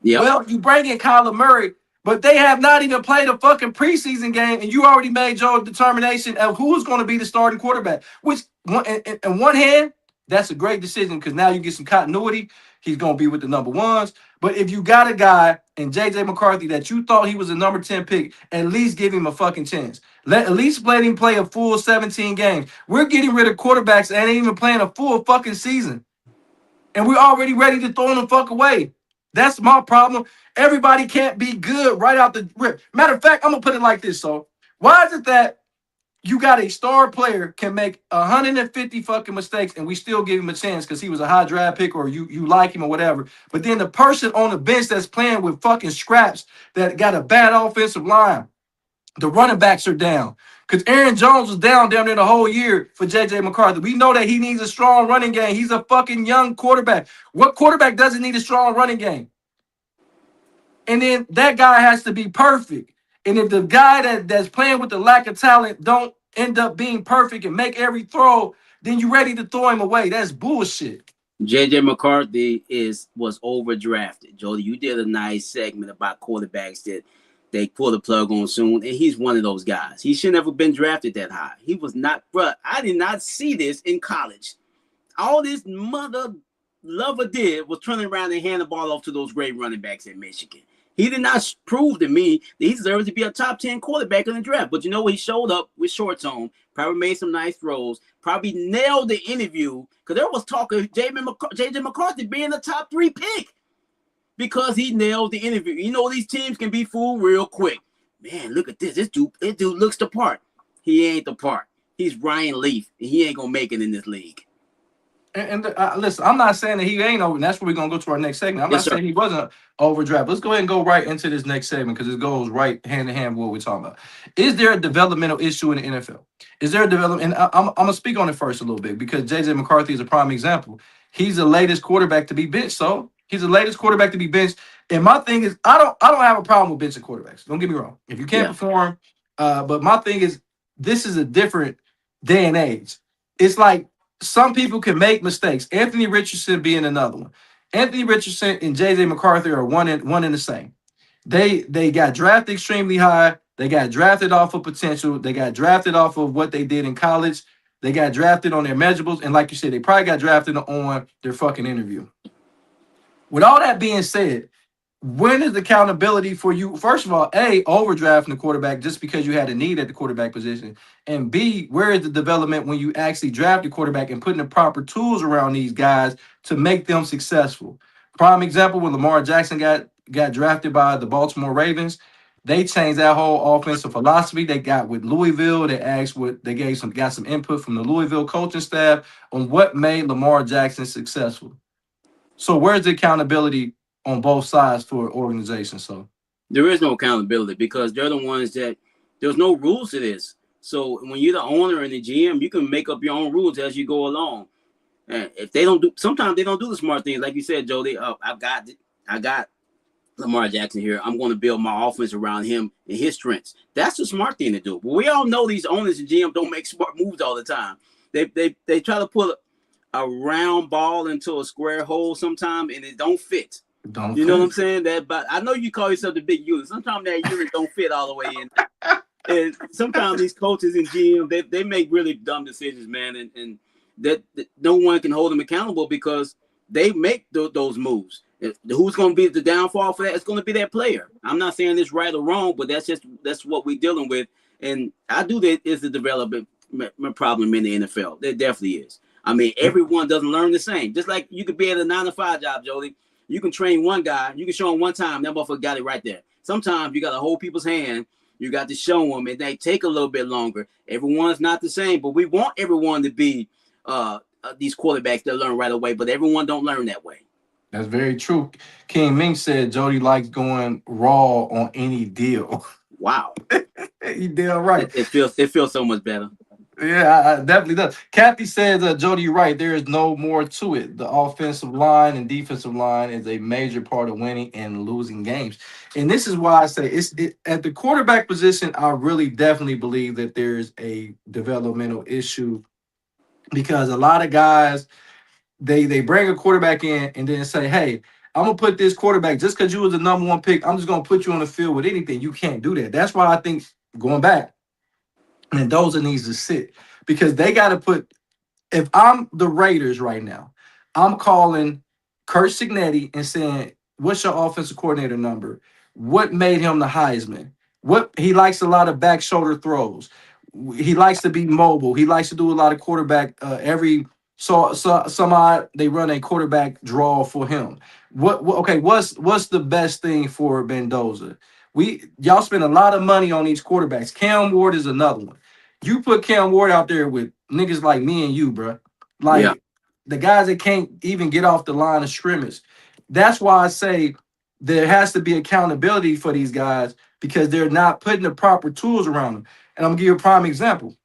Yeah. Well, you bring in Kyler Murray, but they have not even played a fucking preseason game, and you already made your determination of who's going to be the starting quarterback. Which, in one hand, that's a great decision because now you get some continuity. He's going to be with the number ones. But if you got a guy in J.J. McCarthy that you thought he was a number 10 pick, at least give him a fucking chance. At least let him play a full 17 games. We're getting rid of quarterbacks and ain't even playing a full fucking season. And we're already ready to throw them the fuck away. That's my problem. Everybody can't be good right out the rip. Matter of fact, I'm going to put it like this. So why is it that you got a star player can make 150 fucking mistakes and we still give him a chance because he was a high draft pick or you like him or whatever. But then the person on the bench that's playing with fucking scraps that got a bad offensive line, the running backs are down. Because Aaron Jones was down there the whole year for J.J. McCarthy. We know that he needs a strong running game. He's a fucking young quarterback. What quarterback doesn't need a strong running game? And then that guy has to be perfect. And if the guy that's playing with the lack of talent don't end up being perfect and make every throw, then you're ready to throw him away. That's bullshit. J.J. McCarthy was overdrafted. Jody, you did a nice segment about quarterbacks that they pull the plug on soon, and he's one of those guys. He should never been drafted that high. He was not, bro. I did not see this in college. All this mother lover did was turning around and hand the ball off to those great running backs in Michigan. He did not prove to me that he deserves to be a top 10 quarterback in the draft. But you know what? He showed up with shorts on, probably made some nice throws, probably nailed the interview because there was talk of J.J. McCarthy being a top 3 pick because he nailed the interview. You know, these teams can be fooled real quick. Man, look at this. This dude looks the part. He ain't the part. He's Ryan Leaf, and he ain't going to make it in this league. And listen, I'm not saying that he ain't over, and that's where we're going to go to our next segment. I'm not saying he wasn't overdrafted. Let's go ahead and go right into this next segment because it goes right hand in hand with what we're talking about. Is there a developmental issue in the NFL? Is there a development? And I'm going to speak on it first a little bit because J.J. McCarthy is a prime example. He's the latest quarterback to be benched, so he's the latest quarterback to be benched. And my thing is, I don't have a problem with benching quarterbacks. Don't get me wrong. If you can't perform, but my thing is, this is a different day and age. It's like, some people can make mistakes. Anthony Richardson being another one. Anthony Richardson and J.J. McCarthy are one in the same. They got drafted extremely high. They got drafted off of potential. They got drafted off of what they did in college. They got drafted on their measurables. And like you said, they probably got drafted on their fucking interview. With all that being said, when is accountability for you? First of all, A, overdrafting the quarterback just because you had a need at the quarterback position. And B, where is the development when you actually draft the quarterback and putting the proper tools around these guys to make them successful? Prime example, when Lamar Jackson got drafted by the Baltimore Ravens, they changed that whole offensive philosophy. They got with Louisville. Got some input from the Louisville coaching staff on what made Lamar Jackson successful. So where's the accountability on both sides for organizations? So there is no accountability because they're the ones that there's no rules to this. So when you're the owner and the GM, you can make up your own rules as you go along. And if they don't do, sometimes they don't do the smart things. Like you said, Joe, I got Lamar Jackson here. I'm going to build my offense around him and his strengths. That's the smart thing to do. But we all know these owners and GM don't make smart moves all the time. They try to put a round ball into a square hole sometime and it don't fit. You know what I'm saying? But I know you call yourself the big unit. Sometimes that unit don't fit all the way in. And sometimes these coaches and GM they make really dumb decisions, man, and that no one can hold them accountable because they make those moves. Who's going to be the downfall for that? It's going to be that player. I'm not saying it's right or wrong, but that's what we're dealing with. And I do that is the development problem in the NFL. There definitely is. I mean, everyone doesn't learn the same. Just like you could be at a 9-to-5 job, Jody. You can train one guy. You can show him one time. That motherfucker got it right there. Sometimes you got to hold people's hand. You got to show them, and they take a little bit longer. Everyone's not the same, but we want everyone to be these quarterbacks that learn right away, but everyone don't learn that way. That's very true. King Ming said Jody likes going raw on any deal. Wow. He damn right. It feels so much better. Yeah, I definitely does. Kathy says, Jody, you're right. There is no more to it. The offensive line and defensive line is a major part of winning and losing games. And this is why I say at the quarterback position, I really definitely believe that there's a developmental issue because a lot of guys, they bring a quarterback in and then say, hey, I'm going to put this quarterback just because you was the number one pick. I'm just going to put you on the field with anything. You can't do that. That's why I think going back, Mendoza needs to sit because they got to put. If I'm the Raiders right now, I'm calling Kurt Signetti and saying, "What's your offensive coordinator number? What made him the Heisman? What he likes a lot of back shoulder throws. He likes to be mobile. He likes to do a lot of quarterback. Every some odd they run a quarterback draw for him. Okay? What's the best thing for Mendoza? Y'all spend a lot of money on these quarterbacks. Cam Ward is another one. You put Cam Ward out there with niggas like me and you, bro. Like Yeah. the guys that can't even get off the line of scrimmage. That's why I say there has to be accountability for these guys because they're not putting the proper tools around them. And I'm gonna give you a prime example.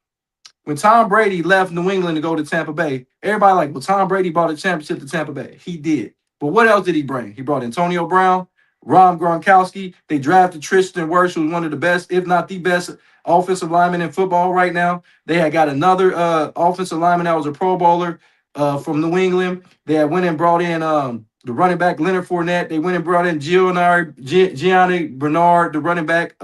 When Tom Brady left New England to go to Tampa Bay, everybody like, well, Tom Brady brought a championship to Tampa Bay. He did. But what else did he bring? He brought Antonio Brown, Rob Gronkowski. They drafted Tristan Wirfs, who's one of the best, if not the best, offensive lineman in football right now. They had got another offensive lineman that was a Pro Bowler from New England. They had went and brought in the running back Leonard Fournette. They went and brought in Gianni Bernard, the running back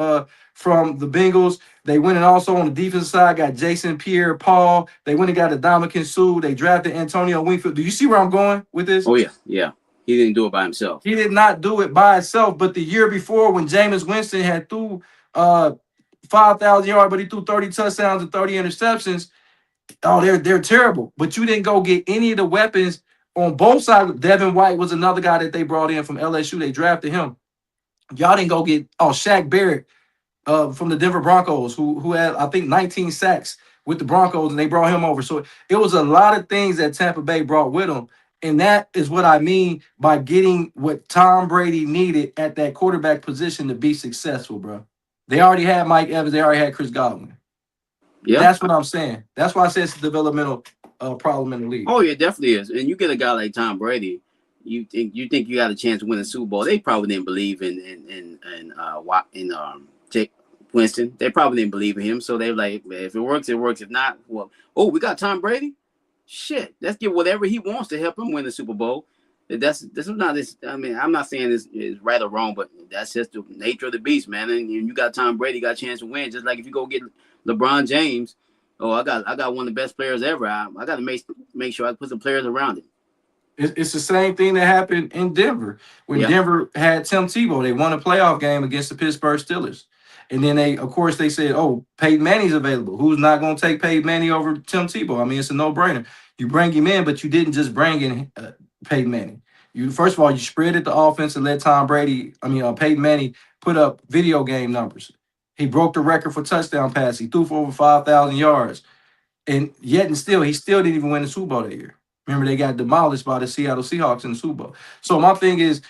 from the Bengals. They went and also on the defensive side got Jason Pierre-Paul. They went and got Ndamukong Suh. They drafted Antonio Winfield. Do you see where I'm going with this? Oh yeah. He didn't do it by himself. He did not do it by himself. But the year before, when Jameis Winston had threw 5,000 yards, but he threw 30 touchdowns and 30 interceptions. Oh, they're terrible. But you didn't go get any of the weapons on both sides. Devin White was another guy that they brought in from LSU. They drafted him. Y'all didn't go get Shaq Barrett from the Denver Broncos, who had, I think, 19 sacks with the Broncos, and they brought him over. So it was a lot of things that Tampa Bay brought with them. And that is what I mean by getting what Tom Brady needed at that quarterback position to be successful, bro. They already had Mike Evans. They already had Chris Godwin. Yeah, that's what I'm saying. That's why I say it's a developmental problem in the league. Oh, yeah, it definitely is. And you get a guy like Tom Brady, you think you got a chance to win a Super Bowl. They probably didn't believe in Jake Winston. They probably didn't believe in him. So they're like, if it works, it works. If not, well, we got Tom Brady. Shit, let's get whatever he wants to help him win the Super Bowl. That's not this. I mean, I'm not saying this is right or wrong, but that's just the nature of the beast, man. And you got Tom Brady, got a chance to win. Just like if you go get LeBron James, I got one of the best players ever. I got to make sure I put some players around him. It's the same thing that happened in Denver when Denver had Tim Tebow. They won a playoff game against the Pittsburgh Steelers. And then they said, oh, Peyton Manning's available. Who's not going to take Peyton Manning over Tim Tebow? I mean, it's a no-brainer. You bring him in, but you didn't just bring in Peyton Manning. First of all, you spread it the offense and let Peyton Manning put up video game numbers. He broke the record for touchdown passes. He threw for over 5,000 yards. And still, he still didn't even win the Super Bowl that year. Remember, they got demolished by the Seattle Seahawks in the Super Bowl. So my thing is,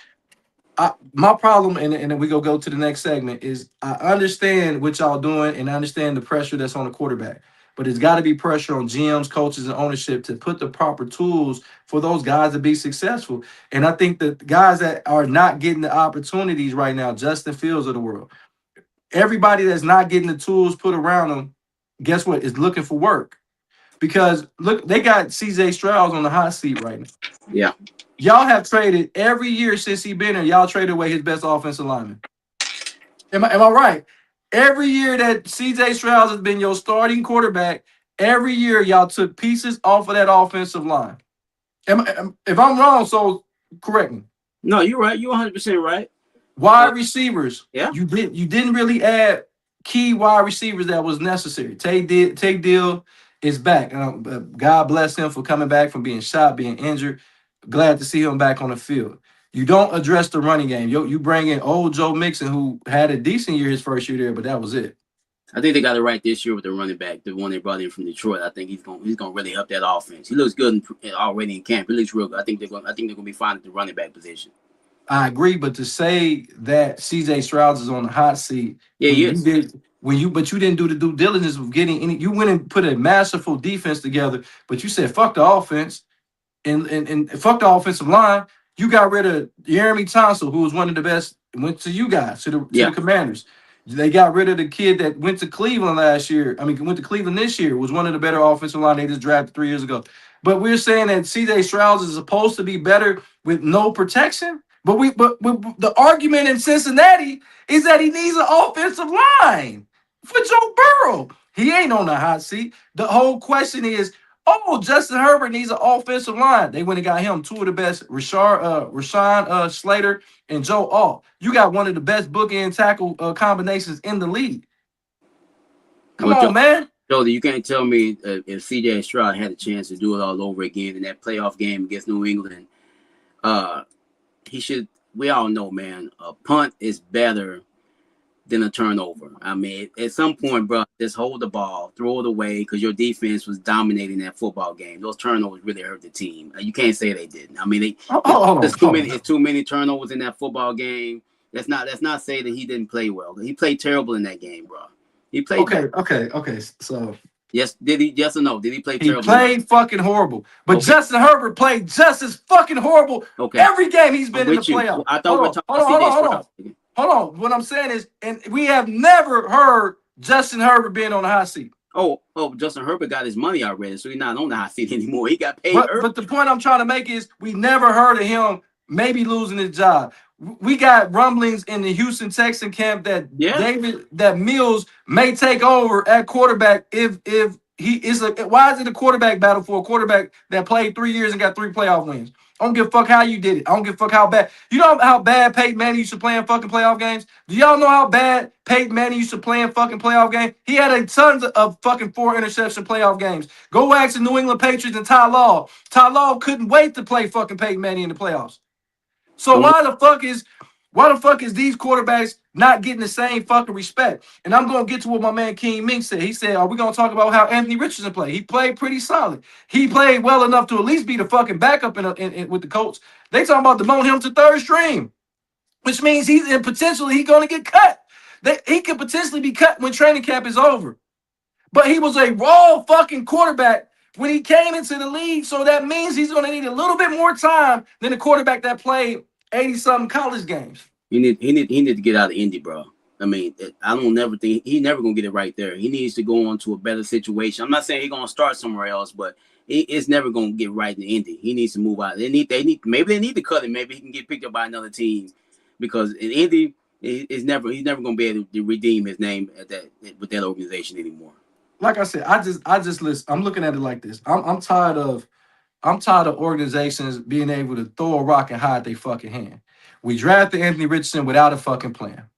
my problem, and then we go to the next segment, is I understand what y'all doing and I understand the pressure that's on the quarterback. But it's got to be pressure on GMs, coaches, and ownership to put the proper tools for those guys to be successful. And I think the guys that are not getting the opportunities right now, Justin Fields of the world, everybody that's not getting the tools put around them, guess what, is looking for work. Because, look, they got C.J. Stroud on the hot seat right now. Yeah. Y'all have traded every year since he's been here. Y'all traded away his best offensive lineman. Am I right? Every year that CJ Stroud has been your starting quarterback, every year y'all took pieces off of that offensive line. If I'm wrong, so correct me. No, you're right. You're 100% right. Wide receivers, Yeah. you didn't really add key wide receivers that was necessary. Tay Deal is back. God bless him for coming back from being shot, being injured. Glad to see him back on the field. You don't address the running game. You bring in old Joe Mixon, who had a decent year his first year there, but that was it. I think they got it right this year with the running back, the one they brought in from Detroit. I think he's gonna really help that offense. He looks good already in camp. He looks real good. I think they're gonna be fine at the running back position. I agree, but to say that CJ Stroud is on the hot seat Yeah, when he you is. did but you didn't do the due diligence of getting any. You went and put a masterful defense together, but you said fuck the offense and fuck the offensive line. You got rid of Jeremy Tonsil, who was one of the best. Went to you guys to the Commanders. They got rid of the kid that went to Cleveland last year. I mean, went to Cleveland this year. Was one of the better offensive line they just drafted 3 years ago. But we're saying that CJ Stroud is supposed to be better with no protection. But the argument in Cincinnati is that he needs an offensive line for Joe Burrow. He ain't on the hot seat. The whole question is, oh, Justin Herbert needs an offensive line. They went and got him two of the best, Rashawn Slater and Joe Alt. You got one of the best bookend tackle combinations in the league. Come on, man. Jody, you can't tell me if CJ Stroud had a chance to do it all over again in that playoff game against New England. He should. We all know, man, a punt is better than a turnover. I mean, at some point, bro, just hold the ball, throw it away, because your defense was dominating that football game. Those turnovers really hurt the team. You can't say they didn't. I mean, there's too many turnovers in that football game. That's not saying that he didn't play well. He played terrible in that game, bro. He played okay. So yes, did he? Yes or no? Did he play terrible? He played fucking horrible. But Justin Herbert played just as fucking horrible every game he's been in the playoffs. I thought we were talking about CJ Stroud. Hold on. What I'm saying is, and we have never heard Justin Herbert being on the hot seat. Oh, Justin Herbert got his money already, so he's not on the hot seat anymore. He got paid. But the point I'm trying to make is we never heard of him maybe losing his job. We got rumblings in the Houston Texan camp that that Mills may take over at quarterback if he is why is it a quarterback battle for a quarterback that played 3 years and got 3 playoff wins? I don't give a fuck how you did it. I don't give a fuck how bad. You know how bad Peyton Manning used to play in fucking playoff games? Do y'all know how bad Peyton Manning used to play in fucking playoff games? He had a tons of fucking 4 interception playoff games. Go ask the New England Patriots and Ty Law. Ty Law couldn't wait to play fucking Peyton Manning in the playoffs. So why the fuck is these quarterbacks not getting the same fucking respect? And I'm gonna get to what my man King Mink said. He said, "Are we gonna talk about how Anthony Richardson played? He played pretty solid. He played well enough to at least be the fucking backup in with the Colts. They talking about demoting him to 3rd string, which means he's potentially gonna get cut. He could potentially be cut when training camp is over. But he was a raw fucking quarterback when he came into the league, so that means he's going to need a little bit more time than the quarterback that played 80-something college games. He need to get out of Indy, bro. I mean, I don't never think he's never going to get it right there. He needs to go on to a better situation. I'm not saying he's going to start somewhere else, but it's never going to get right in Indy. He needs to move out. Maybe they need to cut him. Maybe he can get picked up by another team, because in Indy, he's never going to be able to redeem his name with that organization anymore. Like I said, I just listen. I'm looking at it like this. I'm tired of organizations being able to throw a rock and hide their fucking hand. We drafted Anthony Richardson without a fucking plan.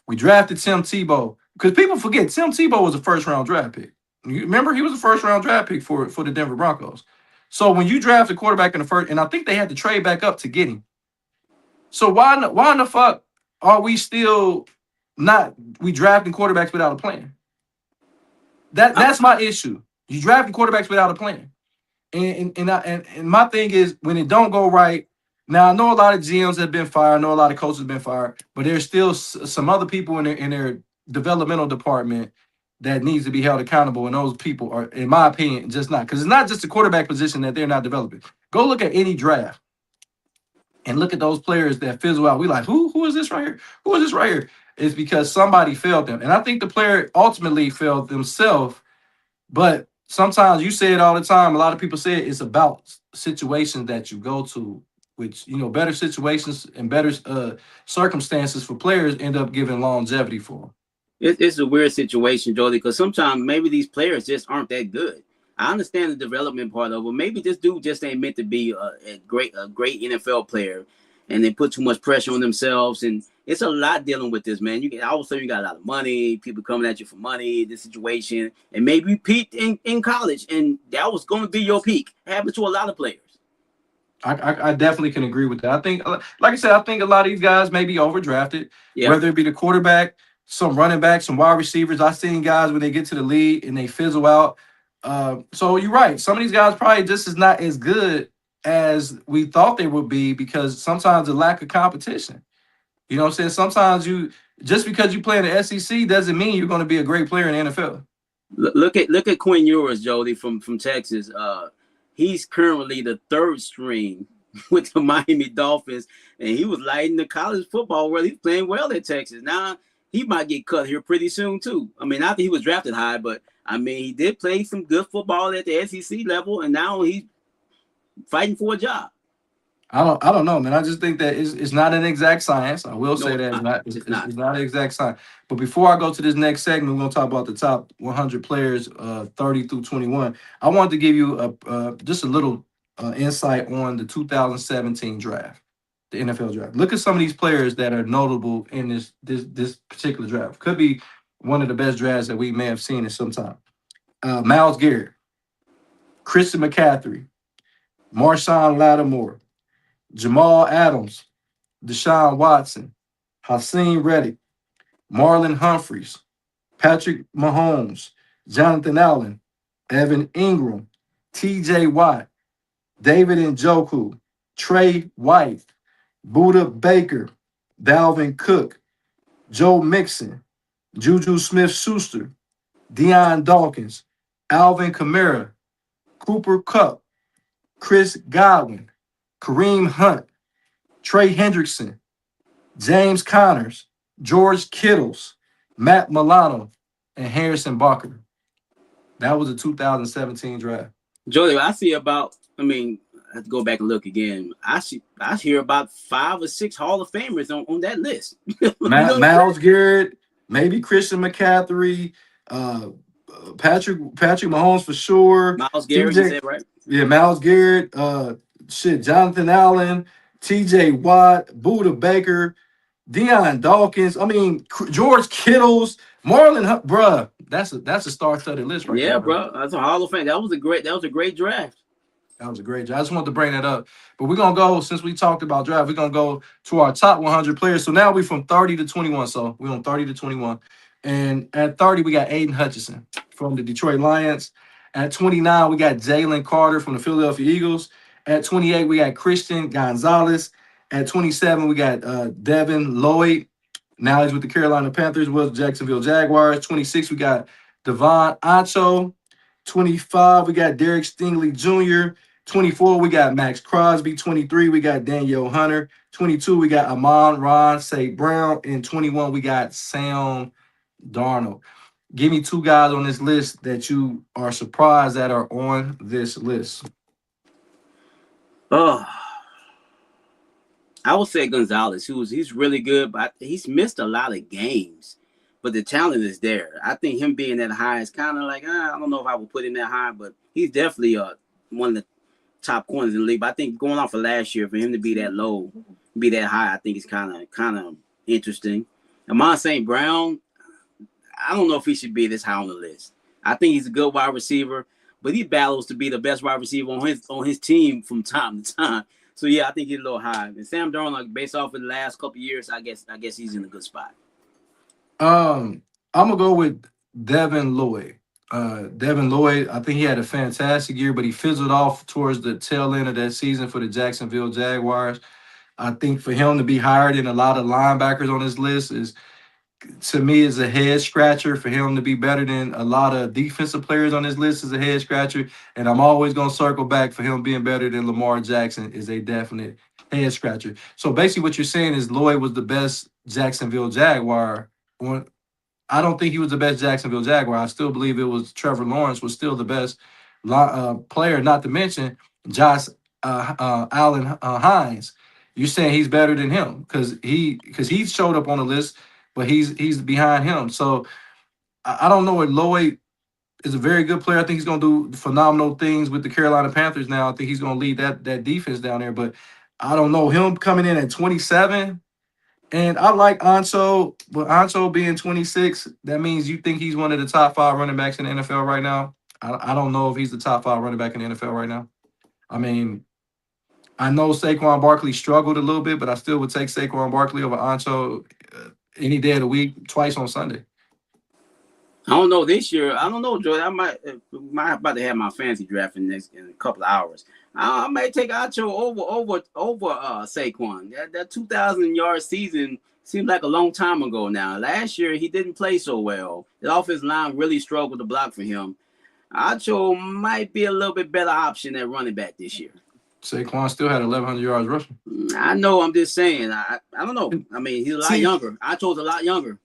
We drafted Tim Tebow because people forget Tim Tebow was a 1st-round draft pick. You remember he was a 1st-round draft pick for the Denver Broncos. So when you draft a quarterback in the first, and I think they had to trade back up to get him. So why in the fuck are we still we drafting quarterbacks without a plan? That's my issue. You drafting quarterbacks without a plan, and my thing is when it don't go right. Now I know a lot of GMs have been fired. I know a lot of coaches have been fired, but there's still some other people in their developmental department that needs to be held accountable. And those people are, in my opinion, just not, because it's not just the quarterback position that they're not developing. Go look at any draft and look at those players that fizzle out. We like who is this right here? Who is this right here? It's because somebody failed them. And I think the player ultimately failed themselves. But sometimes you say it all the time. A lot of people say it's about situations that you go to, which, better situations and better circumstances for players end up giving longevity for them. It's a weird situation, Jody, because sometimes maybe these players just aren't that good. I understand the development part of it. Maybe this dude just ain't meant to be a great NFL player, and they put too much pressure on themselves. And it's a lot dealing with this, man. You get all of a sudden you got a lot of money, people coming at you for money, this situation, and maybe you peaked in college, and that was going to be your peak. It happened to a lot of players. I definitely can agree with that. I think, like I said, I think a lot of these guys may be overdrafted, Yeah. whether it be the quarterback, some running backs, some wide receivers. I've seen guys when they get to the league and they fizzle out. So you're right. Some of these guys probably just is not as good as we thought they would be because sometimes the lack of competition. You know what I'm saying? Sometimes you just because you play in the SEC doesn't mean you're going to be a great player in the NFL. Look at Quinn Ewers, Jody, from Texas. He's currently the third string with the Miami Dolphins, and he was lighting the college football where he's playing well at Texas. Now he might get cut here pretty soon too. I mean, not that he was drafted high, but I mean he did play some good football at the SEC level, and now he's fighting for a job. I don't know, man. I just think that it's not an exact science. I will No, say it's that not. It's not. it's not an exact science. But before I go to this next segment, we're gonna talk about the top 100 players, 30 through 21. I wanted to give you just a little insight on the 2017 draft, the NFL draft. Look at some of these players that are notable in this particular draft. Could be one of the best drafts that we may have seen in some time. Myles Garrett, Christian McCaffrey, Marshawn Lattimore, Jamal Adams, Deshaun Watson, Hassan Reddick, Marlon Humphreys, Patrick Mahomes, Jonathan Allen, Evan Ingram, TJ Watt, David Njoku, Trey White, Buda Baker, Dalvin Cook, Joe Mixon, Juju Smith Schuster, Deion Dawkins, Alvin Kamara, Cooper Kupp, Chris Godwin, Kareem Hunt, Trey Hendrickson, James Connors, George Kittles, Matt Milano, and Harrison Barker. That was a 2017 draft. Jody, I see about. I mean, I have to go back and look again. I hear about 5 or 6 Hall of Famers on that list. Myles Garrett, maybe Christian McCaffrey, Patrick Mahomes for sure. Myles Garrett, you TJ, said right? yeah, Myles Garrett, Jonathan Allen, TJ Watt, Buda Baker, Deion Dawkins. I mean, George Kittles, Marlon, bruh. That's a star-studded list right Yeah, there, bro. bro. That's a Hall of Fame. That was a great draft. That was a great job. I just wanted to bring that up. But we're gonna go, since we talked about draft, we're gonna go to our top 100 players. So now we from 30 to 21. So we're on 30 to 21. And at 30, we got Aiden Hutchinson from the Detroit Lions. At 29, we got Jalen Carter from the Philadelphia Eagles. At 28, we got Christian Gonzalez. At 27, we got Devin Lloyd. Now he's with the Carolina Panthers, with Jacksonville Jaguars. 26, we got Devon Acho. 25, we got Derek Stingley Jr. 24, we got Max Crosby. 23, we got Danielle Hunter. 22, we got Amon Ron St. Brown. And 21, we got Sam Darnold. Give me 2 guys on this list that you are surprised that are on this list. Oh, I would say Gonzalez. He's really good, but he's missed a lot of games. But the talent is there. I think him being that high is kind of like I don't know if I would put him that high, but he's definitely one of the top corners in the league. But I think going off of last year, for him to be that low, be that high, I think is kind of interesting. Amon St. Brown, I don't know if he should be this high on the list. I think he's a good wide receiver, but he battles to be the best wide receiver on his team from time to time. So yeah, I think he's a little high. And Sam Darnold, like, based off of the last couple of years, I guess he's in a good spot. I'm gonna go with Devin Lloyd. Devin Lloyd, I think he had a fantastic year, but he fizzled off towards the tail end of that season for the Jacksonville Jaguars. I think for him to be higher than a lot of linebackers on this list is, to me, is a head scratcher. For him to be better than a lot of defensive players on this list is a head scratcher. And I'm always gonna circle back, for him being better than Lamar Jackson is a definite head scratcher. So basically what you're saying is Lloyd was the best Jacksonville Jaguar. I don't think he was the best Jacksonville Jaguar. I still believe it was Trevor Lawrence was still the best player, not to mention Josh Allen Hines. You're saying he's better than him because he showed up on the list. but he's behind him. So I don't know what Lloyd is a very good player. I think he's going to do phenomenal things with the Carolina Panthers now. I think he's going to lead that defense down there. But I don't know him coming in at 27. And I like Ancho, but Ancho being 26, that means you think he's one of the top 5 running backs in the NFL right now. I don't know if he's the top 5 running back in the NFL right now. I mean, I know Saquon Barkley struggled a little bit, but I still would take Saquon Barkley over Ancho any day of the week, twice on Sunday. I don't know this year. I don't know, Jordan. I might about to have my fantasy draft in a couple of hours. I might take Acho over Saquon. That 2,000-yard season seems like a long time ago now. Last year he didn't play so well. The offensive line really struggled to block for him. Acho might be a little bit better option at running back this year. Saquon still had 1,100 yards rushing. I know. I'm just saying. I don't know. I mean, he's a lot younger. Acho's a lot younger.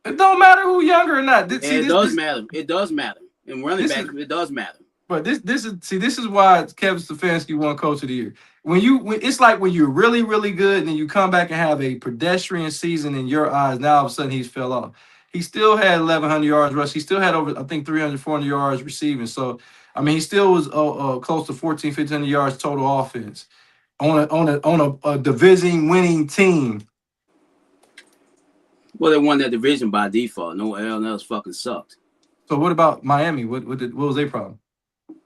It don't matter who younger or not. It does matter. It does matter. In running back, it does matter. But this is why Kevin Stefanski won Coach of the Year. When it's like when you're really, really good and then you come back and have a pedestrian season in your eyes, now all of a sudden he's fell off. He still had 1,100 yards rush. He still had over, I think, 300, 400 yards receiving. So, I mean, he still was close to 14, 1,500 yards total offense on a division winning team. Well, they won that division by default. No one else fucking sucked. So what about Miami? What was their problem?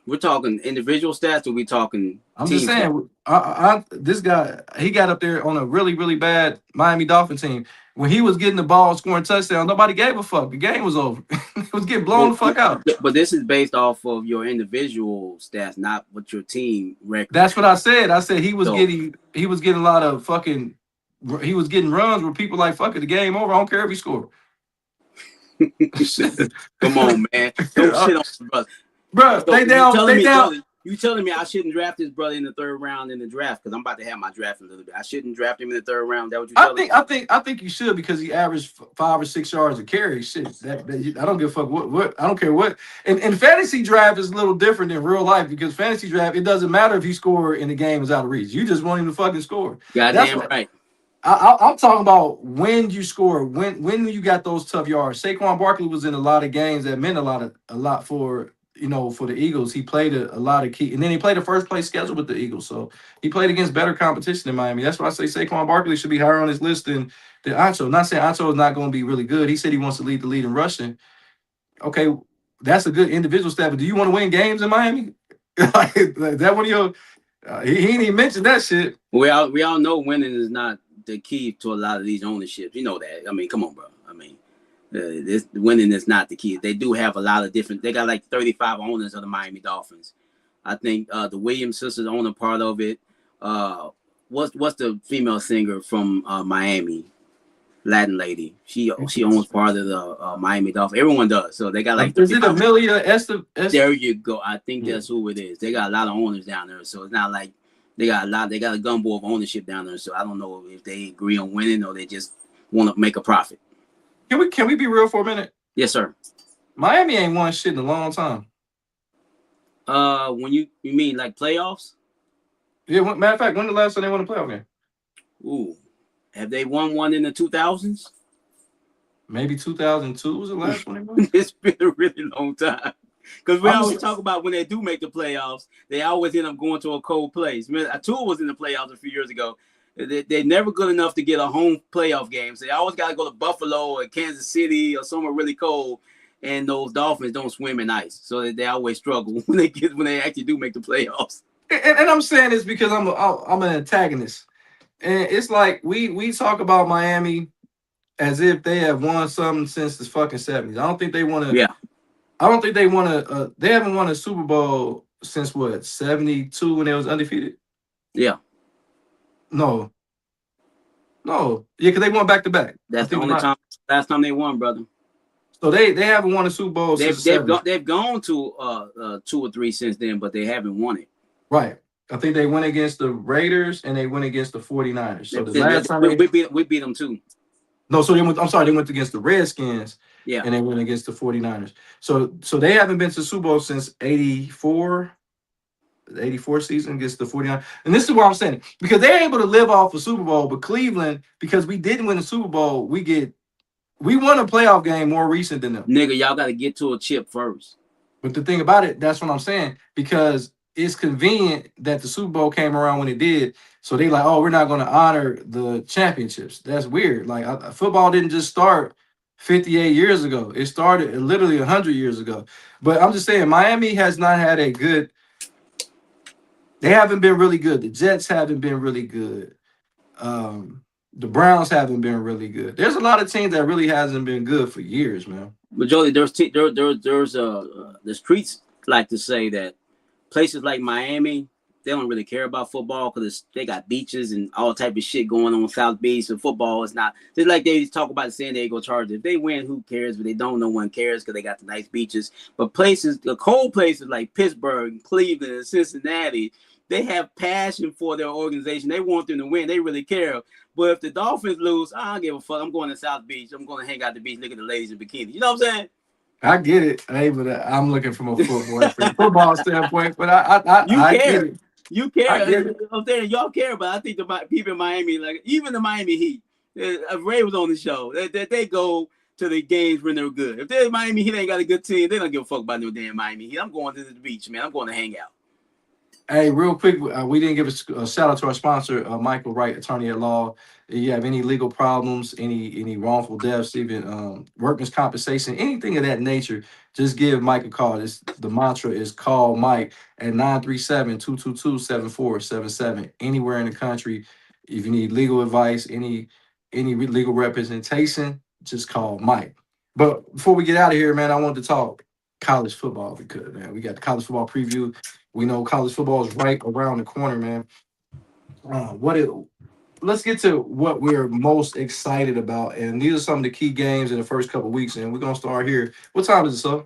We're talking individual stats, or we talking? I'm just saying, this guy, he got up there on a really, really bad Miami Dolphin team. When he was getting the ball, scoring touchdowns, nobody gave a fuck. The game was over. It was getting blown the fuck out. But this is based off of your individual stats, not what your team record. That's what I said. I said he was getting a lot of fucking. He was getting runs where people like, fuck it, the game over. I don't care if he scored. Come on, man. Don't shit on his brother. Bro, so they down. You telling me I shouldn't draft this brother in the 3rd round in the draft because I'm about to have my draft in a little bit. I shouldn't draft him in the 3rd round. That what you telling me? I think you should because he averaged 5 or 6 yards a carry. Shit, I don't give a fuck what I don't care what. And fantasy draft is a little different than real life because fantasy draft, it doesn't matter if he scored and the game is out of reach. You just want him to fucking score. Goddamn right. I'm talking about when you score, when you got those tough yards. Saquon Barkley was in a lot of games that meant a lot for for the Eagles. He played a lot of key, and then he played a first place schedule with the Eagles. So he played against better competition in Miami. That's why I say Saquon Barkley should be higher on his list than Ancho. Not saying Ancho is not going to be really good. He said he wants to lead the lead in rushing. Okay, that's a good individual stat. But do you want to win games in Miami? Like, that one of your? He didn't even mention that shit. We all know winning is not the key to a lot of these ownerships. You know that. I mean, come on, bro. I mean, this winning is not the key. They do have a lot of different. They got like 35 owners of the Miami Dolphins. I think the Williams sisters own a part of it. What's the female singer from Miami? Latin lady. She owns part of the Miami Dolphins. Everyone does. So they got like. Is it Amelia Esther? There you go. I think that's who it is. They got a lot of owners down there. So it's not like. They got a gumbo of ownership down there, so I don't know if they agree on winning or they just want to make a profit. Can we be real for a minute? Yes, sir. Miami ain't won shit in a long time. When you mean like playoffs? Yeah. Matter of fact, when the last time they won a playoff game? Ooh, have they won one in the 2000s? Maybe 2002 was the last one they won. It's been a really long time. Because we always talk about when they do make the playoffs, they always end up going to a cold place. Tua was in the playoffs a few years ago. They're never good enough to get a home playoff game. So they always got to go to Buffalo or Kansas City or somewhere really cold. And those Dolphins don't swim in ice. So they always struggle when they actually do make the playoffs. And I'm saying this because I'm an antagonist. And it's like we talk about Miami as if they have won something since the fucking 70s. I don't think they want to. Yeah. I don't think they want to. They haven't won a Super Bowl since what 72 when they was undefeated. Yeah. No. Yeah, because they won back to back. That's the only last time they won, brother. So they haven't won a Super Bowl since they've gone to 2 or 3 since then, but they haven't won it. Right. I think they went against the Raiders and they went against the 49ers. So the last time we beat them too. No, so they went against the Redskins. Yeah. And they went against the 49ers. So they haven't been to the Super Bowl since 84. The 84 season against the 49ers. And this is what I'm saying. Because they're able to live off a Super Bowl, but Cleveland, because we didn't win the Super Bowl, we We won a playoff game more recent than them. Nigga, y'all got to get to a chip first. But the thing about it, that's what I'm saying, because it's convenient that the Super Bowl came around when it did. So they like, oh, we're not going to honor the championships. That's weird. Like football didn't just start 58 years ago. It started literally 100 years ago. But I'm just saying, Miami has not had a good. They haven't been really good. The Jets haven't been really good. The Browns haven't been really good. There's a lot of teams that really hasn't been good for years, man. But Jody, the streets like to say that places like Miami, they don't really care about football because they got beaches and all type of shit going on South Beach. And football is not just like they talk about the San Diego Chargers. If they win, who cares? But they don't, no one cares because they got the nice beaches. But places, the cold places like Pittsburgh, Cleveland, and Cincinnati, they have passion for their organization. They want them to win. They really care. But if the Dolphins lose, I don't give a fuck. I'm going to South Beach. I'm going to hang out at the beach, look at the ladies in bikinis. You know what I'm saying? I get it. Hey, but I'm looking from a football standpoint. But I You care. Get it. You care. I get it. I'm saying y'all care, but I think the people in Miami, like even the Miami Heat, Ray was on the show. They go to the games when they're good. If they're Miami Heat ain't got a good team, they don't give a fuck about no damn Miami Heat. I'm going to the beach, man. I'm going to hang out. Hey, real quick, we didn't give a shout out to our sponsor, Michael Wright, attorney at law. If you have any legal problems, any wrongful deaths, even workers' compensation, anything of that nature, just give Mike a call. The mantra is call Mike at 937-222-7477. Anywhere in the country, if you need legal advice, any legal representation, just call Mike. But before we get out of here, man, I wanted to talk college football if we could, man. We got the college football preview. We know college football is right around the corner, man. Let's get to what we're most excited about, and these are some of the key games in the first couple of weeks. And we're gonna start here. What time is it, sir?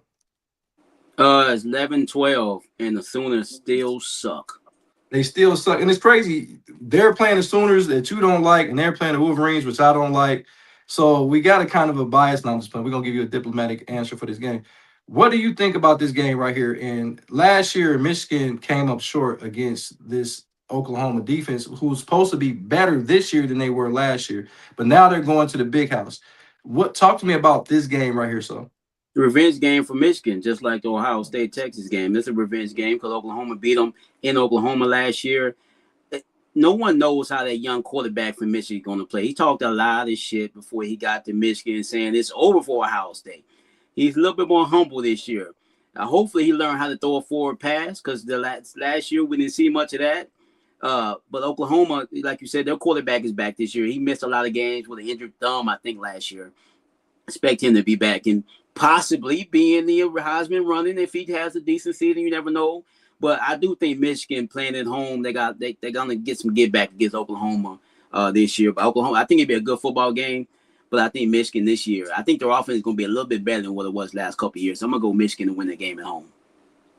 It's 11-12, and the Sooners still suck. They still suck, and it's crazy. They're playing the Sooners that you don't like, and they're playing the Wolverines, which I don't like. So we got a kind of a bias. Now I'm just playing. We're gonna give you a diplomatic answer for this game. What do you think about this game right here? And last year, Michigan came up short against this Oklahoma defense, who's supposed to be better this year than they were last year. But now they're going to the big house. Talk to me about this game right here, so. The revenge game for Michigan, just like the Ohio State-Texas game. This is a revenge game because Oklahoma beat them in Oklahoma last year. No one knows how that young quarterback from Michigan is going to play. He talked a lot of shit before he got to Michigan, saying it's over for Ohio State. He's a little bit more humble this year. Hopefully he learned how to throw a forward pass because the last year we didn't see much of that. But Oklahoma, like you said, their quarterback is back this year. He missed a lot of games with an injured thumb, I think, last year. Expect him to be back and possibly be in the Heisman running if he has a decent season. You never know. But I do think Michigan playing at home, they're gonna get some get back against Oklahoma this year. But Oklahoma, I think it'd be a good football game. But I think Michigan this year, I think their offense is going to be a little bit better than what it was last couple of years. So I'm going to go Michigan to win the game at home.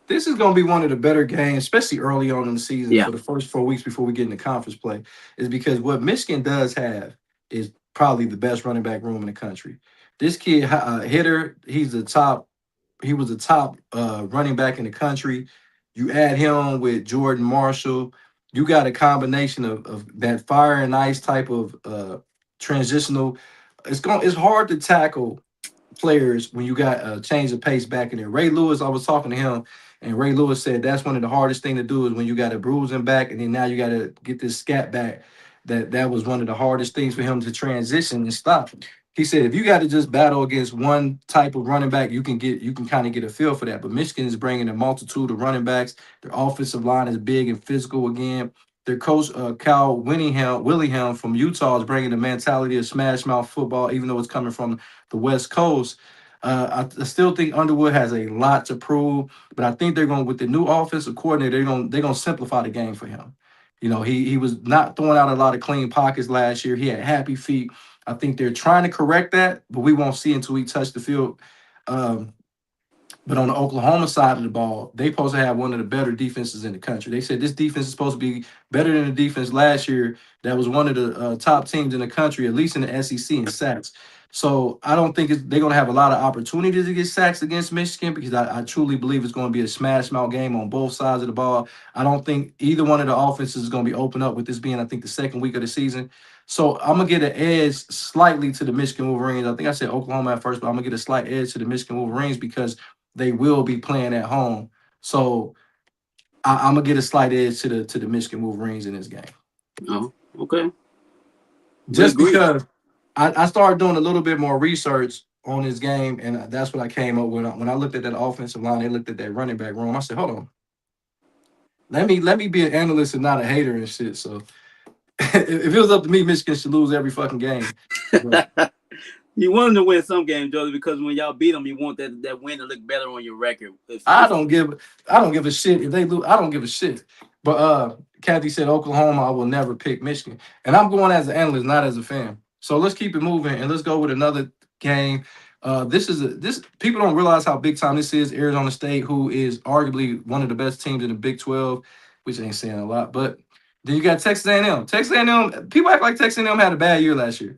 This is going to be one of the better games, especially early on in the season for the first 4 weeks before we get into conference play, is because what Michigan does have is probably the best running back room in the country. This kid, hitter, he was the top running back in the country. You add him with Jordan Marshall, you got a combination of that fire and ice type of transitional. It's hard to tackle players when you got a change of pace back in there. Ray Lewis, I was talking to him, and Ray Lewis said that's one of the hardest thing to do is when you got a bruising back, and then now you got to get this scat back. That was one of the hardest things for him to transition and stop. He said if you got to just battle against one type of running back, you can kind of get a feel for that. But Michigan is bringing a multitude of running backs. Their offensive line is big and physical again. Their coach, Cal Willingham from Utah, is bringing the mentality of smash mouth football, even though it's coming from the West Coast. I still think Underwood has a lot to prove, but I think they're going with the new offensive coordinator. They're going to simplify the game for him. You know, he was not throwing out a lot of clean pockets last year. He had happy feet. I think they're trying to correct that, but we won't see until we touch the field. But on the Oklahoma side of the ball, they supposed to have one of the better defenses in the country. They said this defense is supposed to be better than the defense last year. That was one of the top teams in the country, at least in the SEC in sacks. So I don't think they're going to have a lot of opportunities to get sacks against Michigan because I truly believe it's going to be a smash mouth game on both sides of the ball. I don't think either one of the offenses is going to be open up with this being, I think, the second week of the season. So I'm gonna get an edge slightly to the Michigan Wolverines. I think I said Oklahoma at first, but I'm gonna get a slight edge to the Michigan Wolverines because they will be playing at home. So I'm gonna get a slight edge to the Michigan Wolverines in this game. Oh, okay. We Just agree. because I started doing a little bit more research on this game, and that's what I came up with. When I looked at that offensive line, they looked at that running back room. I said, hold on, let me be an analyst and not a hater and shit. So if it was up to me, Michigan should lose every fucking game. But You want them to win some games, Jody, because when y'all beat them, you want that win to look better on your record. I don't give a shit if they lose. I don't give a shit. But Kathy said Oklahoma, I will never pick Michigan. And I'm going as an analyst, not as a fan. So let's keep it moving and let's go with another game. This people don't realize how big time this is. Arizona State, who is arguably one of the best teams in the Big 12, which ain't saying a lot. But then you got Texas A&M. Texas A&M, people act like Texas A&M had a bad year last year.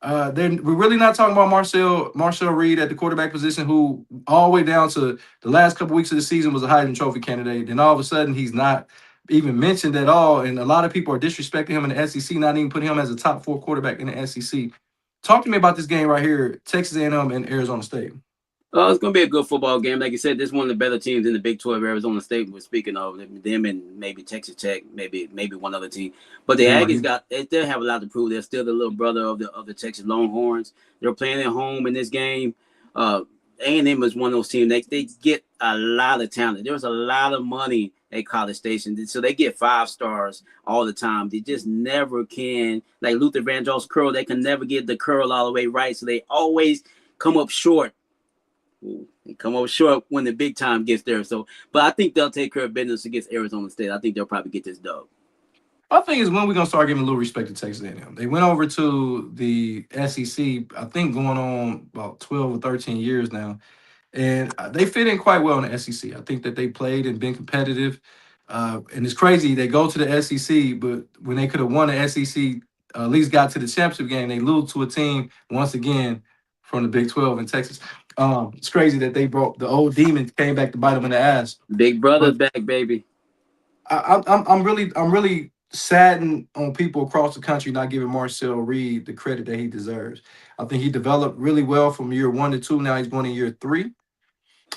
We're really not talking about Marcel Reed at the quarterback position, who all the way down to the last couple weeks of the season was a Heisman Trophy candidate. Then all of a sudden he's not even mentioned at all, and a lot of people are disrespecting him in the SEC, not even putting him as a top 4 quarterback in the SEC. Talk to me about this game right here, Texas A&M and Arizona State. It's going to be a good football game. Like you said, this is one of the better teams in the Big 12, Arizona State. We're speaking of them and maybe Texas Tech, maybe one other team. But the Aggies they still have a lot to prove. They're still the little brother of the Texas Longhorns. They're playing at home in this game. A&M is one of those teams. They get a lot of talent. There's a lot of money at College Station, so they get 5 stars all the time. They just never can, like Luther Vandross curl. They can never get the curl all the way right, so they always come up short. They come up short when the big time gets there. So, but I think they'll take care of business against Arizona State. I think they'll probably get this dub. My thing is when we're gonna start giving a little respect to Texas A&M. They went over to the SEC, I think, going on about 12 or 13 years now. And they fit in quite well in the SEC. I think that they played and been competitive. And it's crazy. They go to the SEC, but when they could have won the SEC, at least got to the championship game, they lose to a team once again from the Big 12 in Texas. It's crazy that they brought the old demon came back to bite them in the ass. Big brother's back, baby. I'm really saddened on people across the country not giving Marcel Reed the credit that he deserves. I think he developed really well from year 1 to 2. Now he's going to year 3.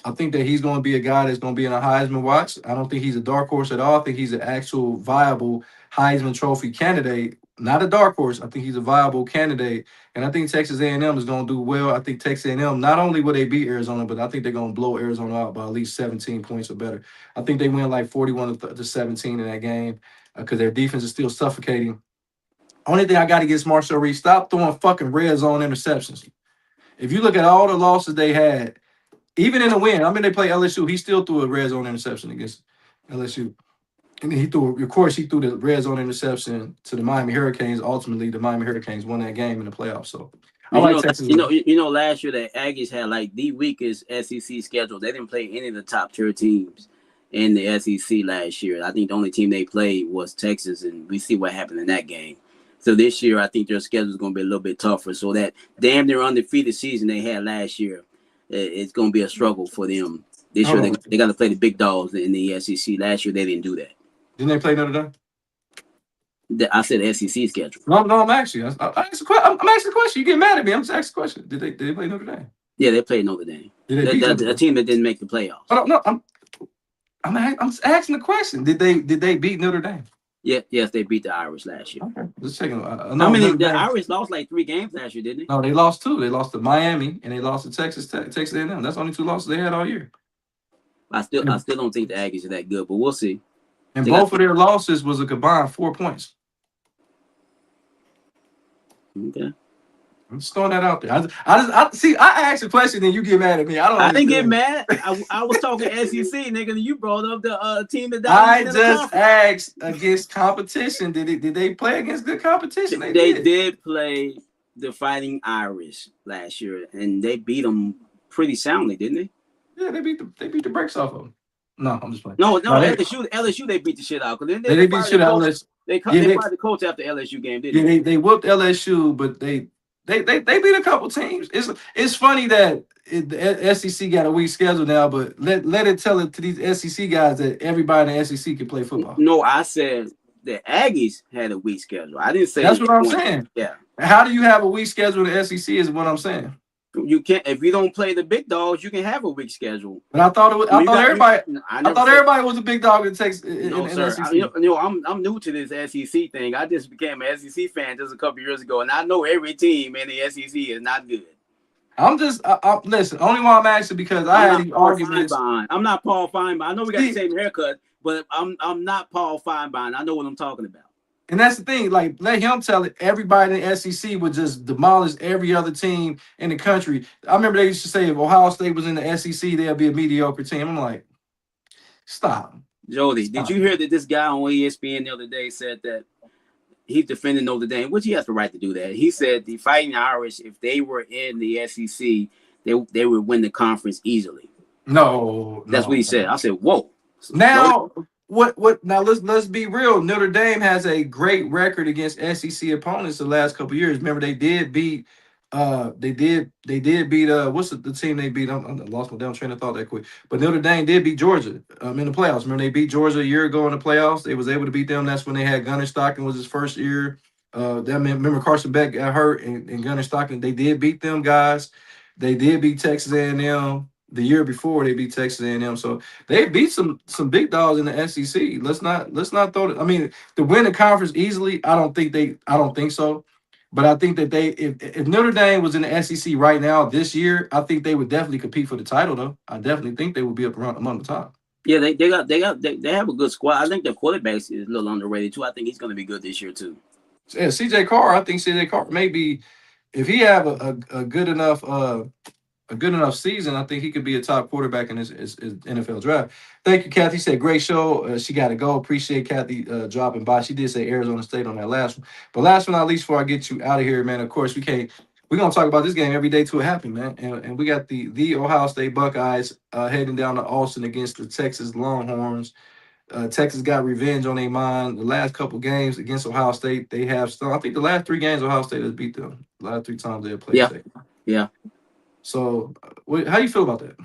I think that he's going to be a guy that's going to be in a Heisman watch. I don't think he's a dark horse at all. I think he's an actual viable Heisman Trophy candidate, not a dark horse. I think he's a viable candidate, and I think Texas A&M is going to do well. I think Texas A&M, not only will they beat Arizona, but I think they're going to blow Arizona out by at least 17 points or better. I think they win like 41 to 17 in that game because their defense is still suffocating. Only thing I got against Marcel Reed, stop throwing fucking red zone interceptions. If you look at all the losses they had, even in the win, I mean, they play LSU. He still threw a red zone interception against LSU. And then he threw the red zone interception to the Miami Hurricanes. Ultimately, the Miami Hurricanes won that game in the playoffs. So I like Texas. Last year the Aggies had like the weakest SEC schedule. They didn't play any of the top tier teams in the SEC last year. I think the only team they played was Texas, and we see what happened in that game. So this year, I think their schedule is going to be a little bit tougher. So that damn near undefeated season they had last year, it's going to be a struggle for them. This year, they got to play the big dogs in the SEC. Last year, they didn't do that. Didn't they play Notre Dame? I said SEC schedule. No, I'm asking. I'm asking the question. You get mad at me. I'm just asking the question. Did they play Notre Dame? Yeah, they played Notre Dame. A team that didn't make the playoffs. No, I'm asking the question. Did they beat Notre Dame? Yeah, yes, they beat the Irish last year. Okay, just checking. The Irish lost like 3 games last year, didn't they? No, they lost 2. They lost to Miami and they lost to Texas A&M. That's the only 2 losses they had all year. I still don't think the Aggies are that good, but we'll see. And both of their losses was a combined 4 points. Okay. I'm just throwing that out there. I see. I asked a question, and you get mad at me. I didn't get mad. I was talking SEC, nigga. And you brought up the team that. I just asked against competition. Did they play against good competition? They did play the Fighting Irish last year, and they beat them pretty soundly, didn't they? Yeah, they beat the brakes off of them. No, I'm just playing. No, LSU they beat the shit out because they beat the shit out of LSU. They fired the coach after LSU game, didn't they? They whooped LSU, but they beat a couple teams. It's funny that the SEC got a weak schedule now, but let it tell it to these SEC guys that everybody in the SEC can play football. No, I said the Aggies had a weak schedule. I didn't say That's what I'm one. saying. Yeah. How do you have a weak schedule in the SEC is what I'm saying. You can't if you don't play the big dogs, you can have a weak schedule. But I thought it was, I mean, you got you. I I never thought said everybody was a big dog in Texas no, in sir. SEC. I'm new to this SEC thing. I just became an SEC fan just a couple years ago, and I know every team in the SEC is not good. Listen. Only why I'm asking because I I'm had not these Paul arguments. Feinbein. I'm not Paul Feinbein. I know we got the See, same haircut, but I'm not Paul Feinbein. I know what I'm talking about. and that's the thing. Like, let him tell it. Everybody in the SEC would just demolish every other team in the country. I remember they used to say if Ohio State was in the SEC, they'll be a mediocre team. I'm like, stop. Jody, did Stop. you hear that this guy on ESPN the other day said that he's defending Notre Dame, which he has the right to do that. He said the Fighting Irish, if they were in the SEC, they would win the conference easily. No. That's what he said. I said, whoa. Now, what? Now let's be real. Notre Dame has a great record against SEC opponents the last couple of years. Remember, they did beat. They did beat. What's the team they beat? I lost my damn train of thought that quick. But Notre Dame did beat Georgia. In the playoffs. Remember, they beat Georgia a year ago in the playoffs. They was able to beat them. That's when they had Gunnar Stockton was his first year. Remember Carson Beck got hurt and Gunnar Stockton. They did beat them guys. They did beat Texas A&M the year before. They beat Texas A&M. So they beat some big dogs in the SEC. Let's not throw it. I mean, to win the conference easily, I don't think so. But I think that if Notre Dame was in the SEC right now this year, I think they would definitely compete for the title though. I definitely think they would be up around among the top. Yeah, they have a good squad. I think their quarterback is a little underrated too. I think he's going to be good this year too. Yeah, CJ Carr, I think CJ Carr maybe if he have a good enough season, I think he could be a top quarterback in his NFL draft. Thank you, Kathy. Said great show. She got to go. Appreciate Kathy dropping by. She did say Arizona State on that last one. But last but not least, before I get you out of here, man, of course, we can't. We're gonna talk about this game every day till it happen, man. And we got the Ohio State Buckeyes heading down to Austin against the Texas Longhorns. Texas got revenge on their mind. The last couple games against Ohio State, they have still. I think the last three games Ohio State has beat them. The last three times they have played. Yeah, State. yeah. So, how do you feel about that?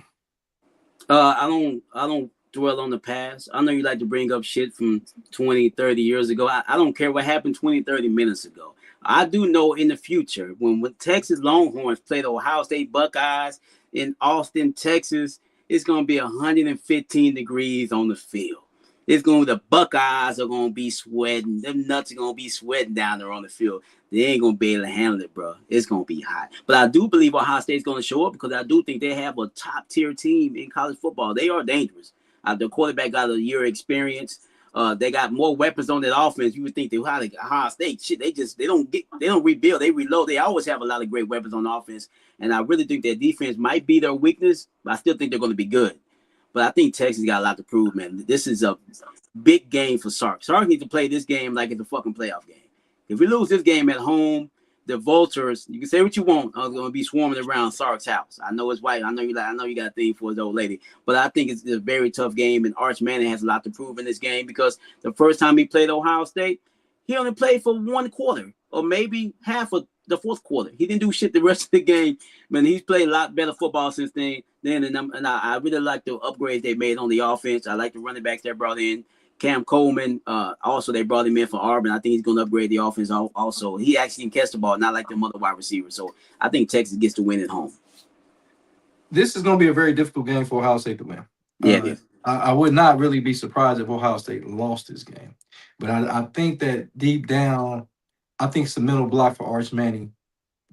I don't dwell on the past. I know you like to bring up shit from 20, 30 years ago. I don't care what happened 20, 30 minutes ago. I do know in the future when Texas Longhorns play the Ohio State Buckeyes in Austin, Texas, it's going to be 115 degrees on the field. The Buckeyes are going to be sweating. Them nuts are going to be sweating down there on the field. They ain't going to be able to handle it, bro. It's going to be hot. But I do believe Ohio State's going to show up because I do think they have a top-tier team in college football. They are dangerous. The quarterback got a year experience. They got more weapons on that offense. You would think they had Ohio State. Shit, they don't rebuild. They reload. They always have a lot of great weapons on offense. And I really think their defense might be their weakness, but I still think they're going to be good. But I think Texas got a lot to prove, man. This is a big game for Sark. Sark needs to play this game like it's a fucking playoff game. If we lose this game at home, the vultures, you can say what you want, are going to be swarming around Sark's house. I know it's white. I know you got a thing for his old lady. But I think it's a very tough game, and Arch Manning has a lot to prove in this game because the first time he played Ohio State, he only played for one quarter or maybe half of the fourth quarter. He didn't do shit the rest of the game. Man, he's played a lot better football since then. And I really like the upgrades they made on the offense. I like the running backs they brought in. Cam Coleman, also they brought him in for Auburn. I think he's going to upgrade the offense also. He actually can catch the ball, not like the other wide receivers. So I think Texas gets to win at home. This is going to be a very difficult game for Ohio State to win. Yeah. I would not really be surprised if Ohio State lost this game. But I think that deep down, I think it's a mental block for Arch Manning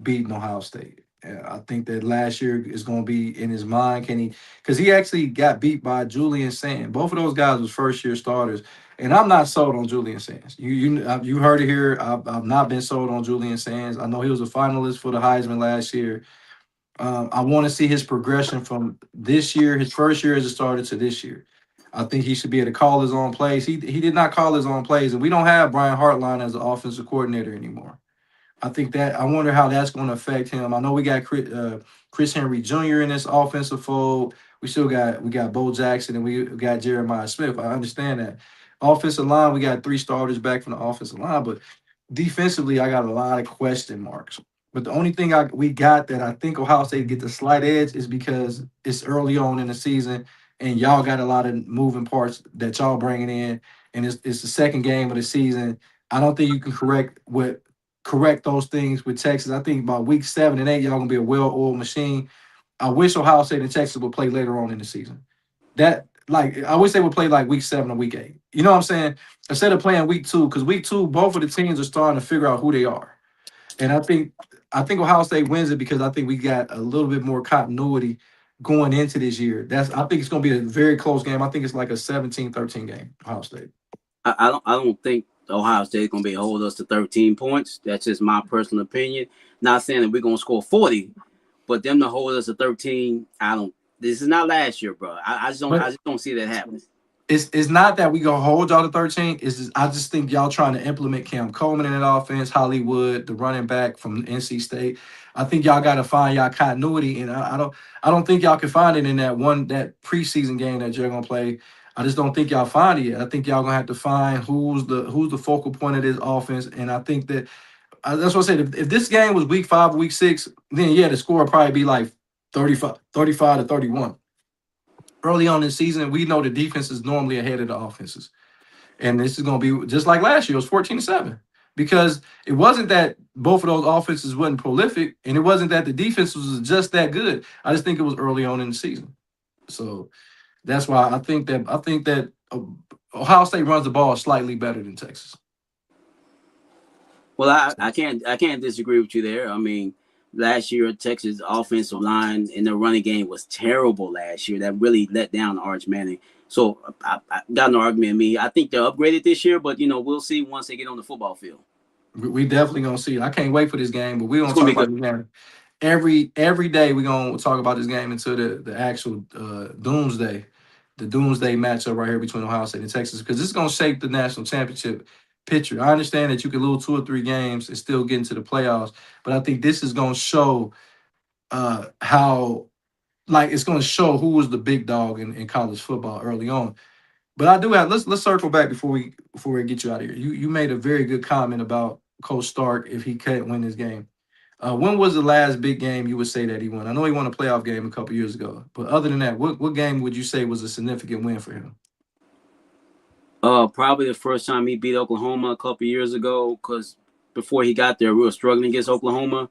beating Ohio State. I think that last year is going to be in his mind. Because he actually got beat by Julian Sands. Both of those guys was first-year starters. And I'm not sold on Julian Sands. You heard it here. I've not been sold on Julian Sands. I know he was a finalist for the Heisman last year. I want to see his progression from this year, his first year as a starter, to this year. I think he should be able to call his own plays. He did not call his own plays, and we don't have Brian Hartline as the offensive coordinator anymore. I wonder how that's going to affect him. I know we got Chris Henry Jr. in this offensive fold. We got Bo Jackson and we got Jeremiah Smith. I understand that. Offensive line, we got three starters back from the offensive line, but defensively, I got a lot of question marks. But the only thing we got that I think Ohio State get the slight edge is because it's early on in the season and y'all got a lot of moving parts that y'all bringing in. and it's the second game of the season. I don't think you can correct those things with Texas. I think by week 7 and 8, y'all gonna be a well-oiled machine. I wish Ohio State and Texas would play later on in the season. That like I wish they would play like week 7 or week 8. You know what I'm saying? Instead of playing week 2, because week 2, both of the teams are starting to figure out who they are. And I think Ohio State wins it because I think we got a little bit more continuity going into this year. I think it's gonna be a very close game. I think it's like a 17-13 game, Ohio State. I don't think Ohio State's gonna be able to hold us to 13 points. That's just my personal opinion. Not saying that we're gonna score 40, but them to hold us to 13, I don't. This is not last year, bro. I just don't see that happening. It's not that we gonna hold y'all to 13. I just think y'all trying to implement Cam Coleman in that offense, Hollywood, the running back from NC State. I think y'all got to find y'all continuity, and I don't think y'all can find it in that preseason game that you're gonna play. I just don't think y'all find it yet. I think y'all gonna have to find who's the focal point of this offense, and I think that that's what I said. If this game was week 5 or week 6, then yeah, the score would probably be like 35 to 31. Early on in the season, we know the defense is normally ahead of the offenses. And this is going to be just like last year. It was 14-7 because it wasn't that both of those offenses wasn't prolific, and it wasn't that the defense was just that good. I just think it was early on in the season. So that's why I think that Ohio State runs the ball slightly better than Texas. Well, I can't disagree with you there. I mean, last year Texas offensive line in the running game was terrible last year. That really let down Arch Manning. So I got an argument in me. I think they're upgraded this year, but we'll see once they get on the football field. We definitely gonna see it. I can't wait for this game, but we're It's gonna gonna talk be about good. this game every day. We're gonna talk about this game until the actual doomsday, the doomsday matchup right here between Ohio State and Texas, because this is gonna shape the national championship picture. I understand that you can lose 2 or 3 games and still get into the playoffs, but I think this is gonna show how like it's gonna show who was the big dog in college football early on. But I do have let's circle back before we get you out of here. You made a very good comment about Coach Stark if he can't win this game. When was the last big game you would say that he won? I know he won a playoff game a couple years ago, but other than that, what game would you say was a significant win for him? Probably the first time he beat Oklahoma a couple years ago, because before he got there, we were struggling against Oklahoma.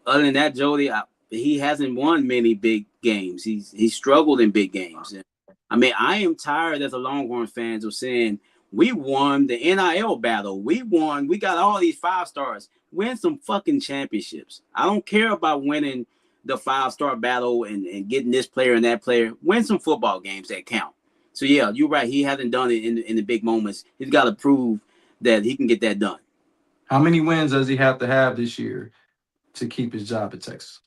Other than that, Jody, he hasn't won many big games. He's struggled in big games. And, I mean, I am tired as a Longhorn fans of saying we won the NIL battle. We won. We got all these 5 stars. Win some fucking championships. I don't care about winning the 5-star battle and getting this player and that player. Win some football games that count. So yeah, you're right. He hasn't done it in the big moments. He's got to prove that he can get that done. How many wins does he have to have this year to keep his job at Texas?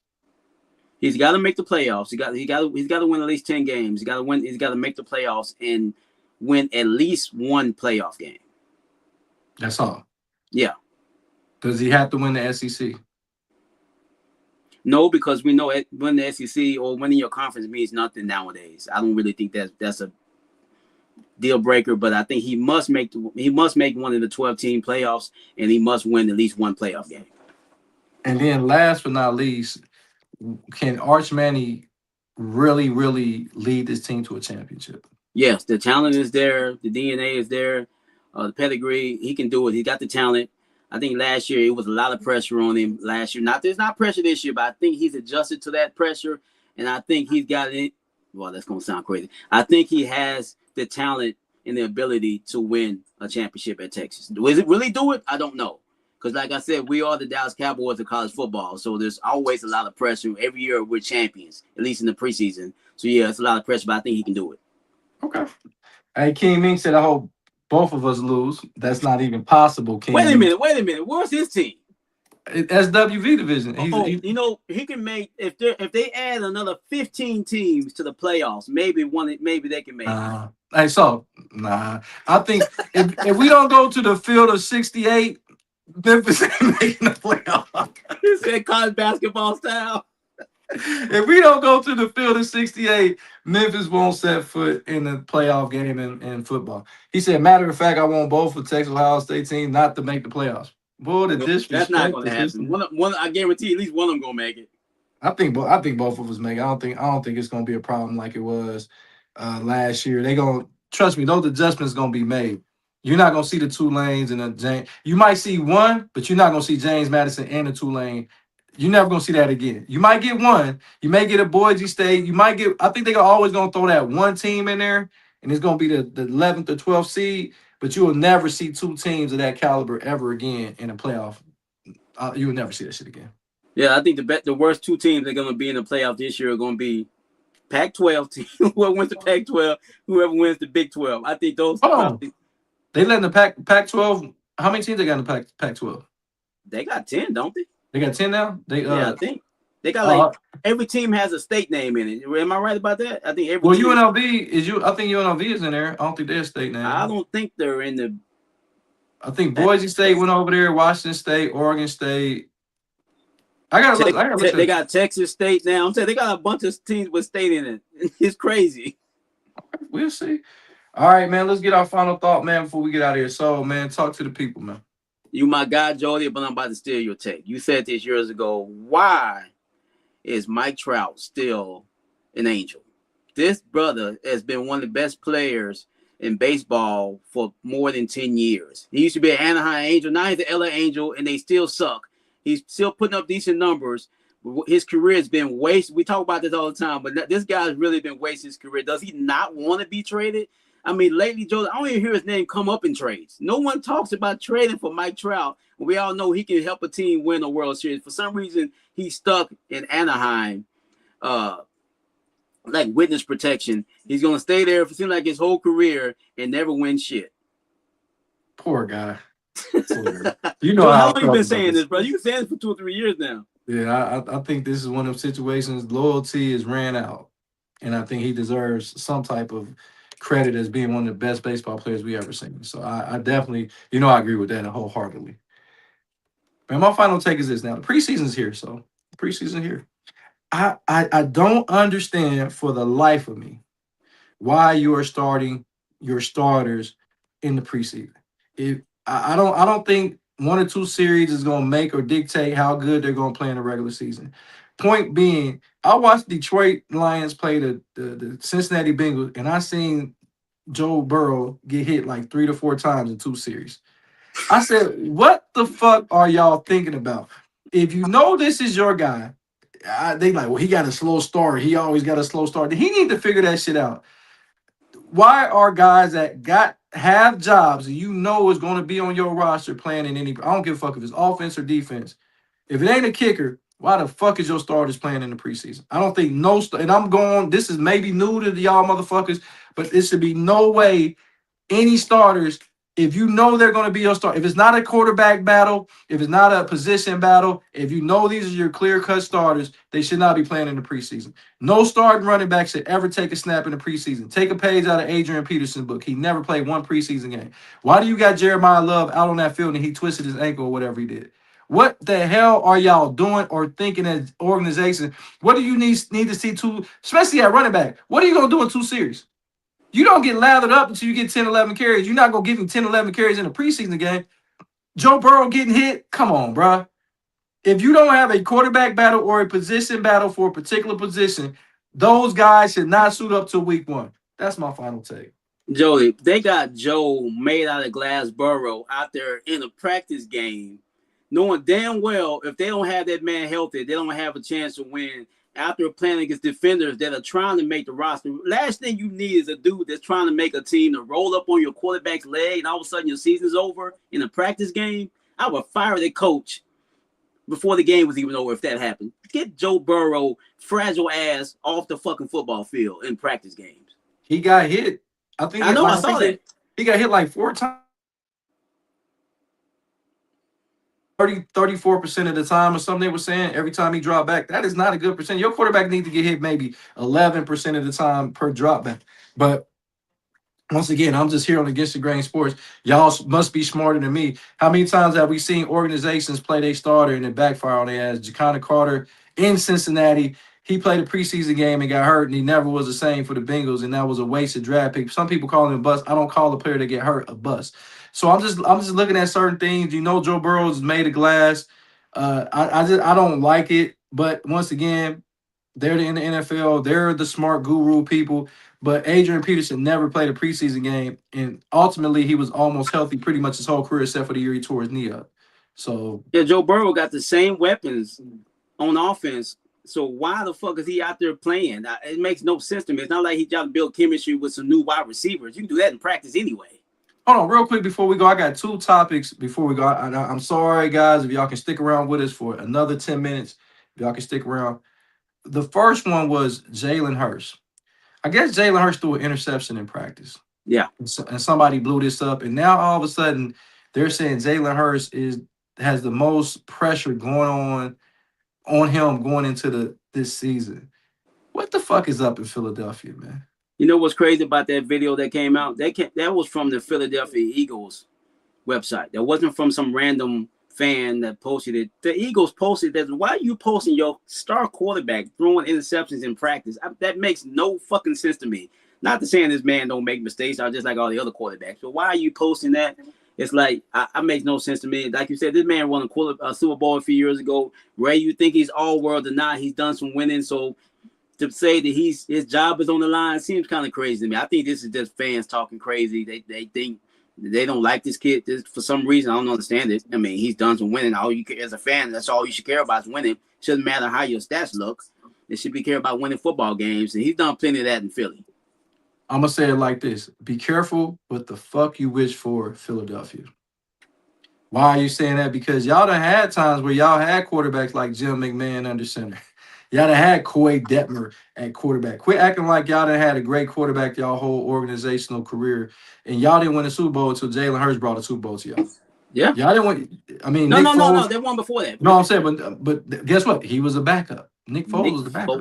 He's got to make the playoffs. He's got to win at least 10 games. He's got to make the playoffs and win at least one playoff game. That's all. Yeah. Does he have to win the SEC? No, because we know winning the SEC or winning your conference means nothing nowadays. I don't really think that's a deal breaker, but I think he must make one of the 12-team playoffs, and he must win at least one playoff game. And then last but not least, can Arch Manning really, really lead this team to a championship? Yes, the talent is there. The DNA is there. The pedigree, he can do it. He got the talent. I think last year it was a lot of pressure on him last year. There's not pressure this year, but I think he's adjusted to that pressure, and I think he's got it. Well, that's going to sound crazy. I think he has the talent and the ability to win a championship at Texas. Does it really do it? I don't know. Because like I said, we are the Dallas Cowboys of college football, so there's always a lot of pressure. Every year we're champions, at least in the preseason. So, yeah, it's a lot of pressure, but I think he can do it. Okay. Hey, King Ming said, I hope both of us lose. That's not even possible, King. Wait a minute. Where's his team? SWV division. He can make if they add another 15 teams to the playoffs, maybe they can make it. I think if we don't go to the field of 68, Memphis ain't making the playoff. He said college basketball style. If we don't go to the field of 68, Memphis won't set foot in the playoff game in football. He said, matter of fact, I want both the Texas Ohio State team not to make the playoffs. Boy, the disrespect. That's not going to happen. One, I guarantee at least one of them going to make it. I think both of us make it. I don't think it's going to be a problem like it was last year. They're going to trust me, those adjustments gonna be made. You're not gonna see the two lanes and the James. You might see one, but you're not gonna see James Madison and the two lane. You're never gonna see that again. You might get one. You may get a Boise State. You might get. I think they're always gonna throw that one team in there, and it's gonna be the 11th or 12th seed. But you will never see two teams of that caliber ever again in a playoff. You will never see that shit again. Yeah, I think the worst two teams that are going to be in the playoff this year are going to be Pac-12 team. Whoever wins the Pac-12, whoever wins the Big 12. I think those. Hold on. They letting the Pac-12. How many teams they got in the Pac-12? They got 10, don't they? They got 10 now. Yeah, I think they got like every team has a state name in it. Am I right about that? I think every. Well, UNLV is you. I think UNLV is in there. I don't think they're a state name. I don't think they're in the. I think Boise State went over there. Washington State, Oregon State. I gotta look. They got Texas State now. I'm saying they got a bunch of teams with state in it. It's crazy. We'll see. All right, man. Let's get our final thought, man, before we get out of here. So, man, talk to the people, man. You my guy, Jody, but I'm about to steal your take. You said this years ago. Why is Mike Trout still an Angel? This brother has been one of the best players in baseball for more than 10 years. He used to be an Anaheim Angel. Now he's the LA Angel, and they still suck. He's still putting up decent numbers. His career has been wasted. We talk about this all the time, but this guy's really been wasting his career. Does he not want to be traded? I mean, lately, Joe, I don't even hear his name come up in trades. No one talks about trading for Mike Trout. We all know he can help a team win a World Series. For some reason, he's stuck in Anaheim, like witness protection. He's going to stay there for seems like his whole career and never win shit. Poor guy. You know how long you been saying this, bro? You've been saying this for 2 or 3 years now. Yeah, I think this is one of the situations. Loyalty is ran out, and I think he deserves some type of credit as being one of the best baseball players we ever seen. So I definitely, I agree with that wholeheartedly. Man, my final take is this. Now the preseason's here, so preseason here. I don't understand for the life of me why you are starting your starters in the preseason. I don't think 1 or 2 series is going to make or dictate how good they're going to play in the regular season. Point being, I watched Detroit Lions play the Cincinnati Bengals, and I seen Joe Burrow get hit like 3 to 4 times in 2 series. I said, what the fuck are y'all thinking about? If you know this is your guy, they like, well, he got a slow start. He always got a slow start. He need to figure that shit out. Why are guys that have jobs and you know is going to be on your roster playing in any? I don't give a fuck if it's offense or defense. If it ain't a kicker, why the fuck is your starters playing in the preseason? I don't think and I'm going. This is maybe new to y'all motherfuckers, but it should be no way any starters. If you know they're going to be your start, if it's not a quarterback battle, if it's not a position battle, if you know these are your clear-cut starters, they should not be playing in the preseason. No starting running back should ever take a snap in the preseason. Take a page out of Adrian Peterson's book. He never played 1 preseason game. Why do you got Jeremiah Love out on that field and he twisted his ankle or whatever he did? What the hell are y'all doing or thinking as organization? What do you need to see especially at running back? What are you going to do in 2 series? You don't get lathered up until you get 10, 11 carries. You're not going to give him 10, 11 carries in a preseason game. Joe Burrow getting hit? Come on, bro. If you don't have a quarterback battle or a position battle for a particular position, those guys should not suit up till week 1. That's my final take. Joey, they got Joe made out of glass Burrow out there in a practice game, knowing damn well if they don't have that man healthy, they don't have a chance to win. After playing against defenders that are trying to make the roster, last thing you need is a dude that's trying to make a team to roll up on your quarterback's leg and all of a sudden your season's over in a practice game. I would fire the coach before the game was even over if that happened. Get Joe Burrow, fragile ass, off the fucking football field in practice games. He got hit. I saw that. He got hit like 4 times. 34% of the time or something they were saying every time he dropped back. That is not a good percent. Your quarterback needs to get hit maybe 11% of the time per drop back. But once again, I'm just here on Against the Grain Sports. Y'all must be smarter than me. How many times have we seen organizations play their starter and it backfire on their ass? Ja'Connor Carter in Cincinnati, he played a preseason game and got hurt, and he never was the same for the Bengals, and that was a wasted draft pick. Some people call him a bust. I don't call the player that get hurt a bust. So I'm just looking at certain things. Joe Burrow is made of glass. I don't like it. But once again, they're in the NFL. They're the smart guru people. But Adrian Peterson never played a preseason game, and ultimately he was almost healthy pretty much his whole career, except for the year he tore his knee up. So Yeah, Joe Burrow got the same weapons on offense. So why the fuck is he out there playing? It makes no sense to me. It's not like he's trying to build chemistry with some new wide receivers. You can do that in practice anyway. hold on, real quick before we go. I got two topics before we go. I'm sorry, guys, if y'all can stick around with us for another 10 minutes. If y'all can stick around. The first one was Jalen Hurts. I guess Jalen Hurts threw an interception in practice. Yeah. And somebody blew this up. And now all of a sudden they're saying Jalen Hurts has the most pressure going on him going into this season. What the fuck is up in Philadelphia, man? You know what's crazy about that video that came out? That was from the Philadelphia Eagles website. That wasn't from some random fan that posted it. The Eagles posted that. Why are you posting your star quarterback throwing interceptions in practice? That makes no fucking sense to me. Not to saying this man don't make mistakes, I just like all the other quarterbacks. But why are you posting that? It's like it makes no sense to me. Like you said, this man won a Super Bowl a few years ago. Ray, you think he's all world or not? He's done some winning, so to say that his job is on the line seems kind of crazy to me. I think this is just fans talking crazy. They think they don't like this kid for some reason. I don't understand it. I mean, he's done some winning. All you as a fan, that's all you should care about is winning. Shouldn't matter how your stats look. It should be care about winning football games, and he's done plenty of that in Philly. I'm gonna say it like this: be careful what the fuck you wish for, Philadelphia. Why are you saying that? Because y'all done had times where y'all had quarterbacks like Jim McMahon under center. Y'all done had Coy Detmer at quarterback. Quit acting like y'all done had a great quarterback y'all whole organizational career, and y'all didn't win a Super Bowl until Jalen Hurts brought a Super Bowl to y'all. Yeah. Y'all didn't win. I mean, No. They won before that. No, I'm saying, but guess what? He was a backup. Nick Foles was the backup.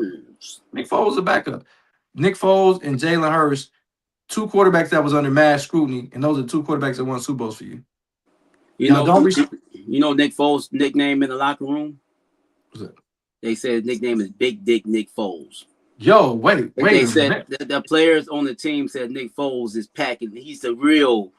Nick Foles was the backup. Nick Foles and Jalen Hurts, two quarterbacks that was under mass scrutiny, and those are two quarterbacks that won Super Bowls for you. You know Nick Foles' nickname in the locker room? What's that? They said his nickname is Big Dick Nick Foles. Yo, wait. They said the players on the team said Nick Foles is packing. He's the real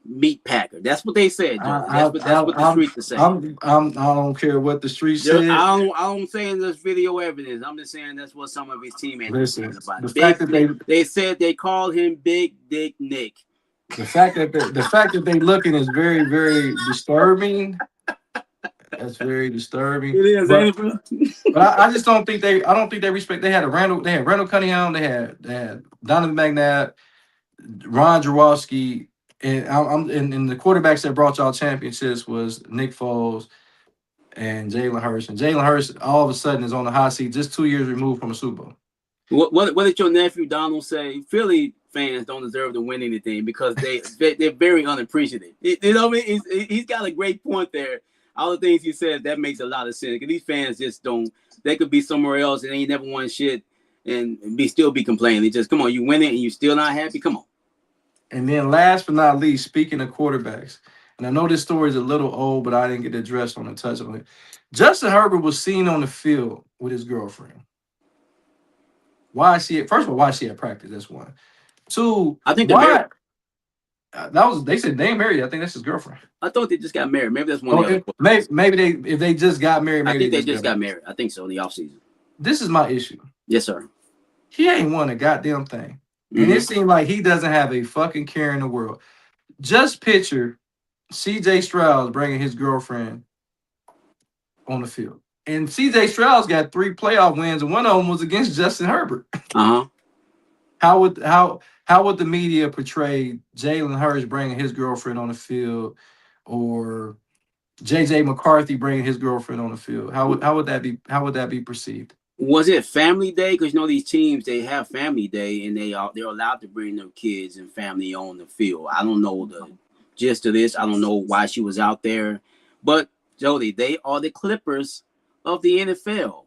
meat packer. That's what they said, Joe. That's what the streets are saying. I don't care what the streets said. I don't say in this video evidence. I'm just saying that's what some of his teammates were saying about it. The fact that they said they called him Big Dick Nick. The fact that they looking is very, very disturbing. That's very disturbing. It is, but I just don't think they. I don't think they respect. They had Randall Cunningham. They had Donovan McNabb, Ron Jaworski, and the quarterbacks that brought y'all championships was Nick Foles and Jalen Hurts. And Jalen Hurts all of a sudden is on the hot seat, just 2 years removed from a Super Bowl. What did your nephew Donald say? Philly fans don't deserve to win anything because they're very unappreciative. You know what I mean? He's got a great point there. All the things he said, that makes a lot of sense. Because these fans just don't. They could be somewhere else and they ain't never won shit and still be complaining. It's just, come on, you win it and you still not happy? Come on. And then last but not least, speaking of quarterbacks, and I know this story is a little old, but I didn't get addressed on the touch on it. Justin Herbert was seen on the field with his girlfriend. Why is she? First of all, why is she at practice? That's one. Two, I think why? They said they ain't married. I think that's his girlfriend. I thought they just got married. Maybe that's one of the other. Maybe if they just got married. Maybe I think they just got married. I think so in the offseason. This is my issue. Yes, sir. He ain't won a goddamn thing. Mm-hmm. And it seemed like he doesn't have a fucking care in the world. Just picture C.J. Stroud bringing his girlfriend on the field. And C.J. Stroud's got 3 playoff wins, and one of them was against Justin Herbert. Uh-huh. How would the media portray Jalen Hurts bringing his girlfriend on the field, or J.J. McCarthy bringing his girlfriend on the field? How would that be perceived? Was it family day? Because these teams, they have family day and they're allowed to bring their kids and family on the field. I don't know the gist of this. I don't know why she was out there, but Jody, they are the Clippers of the NFL.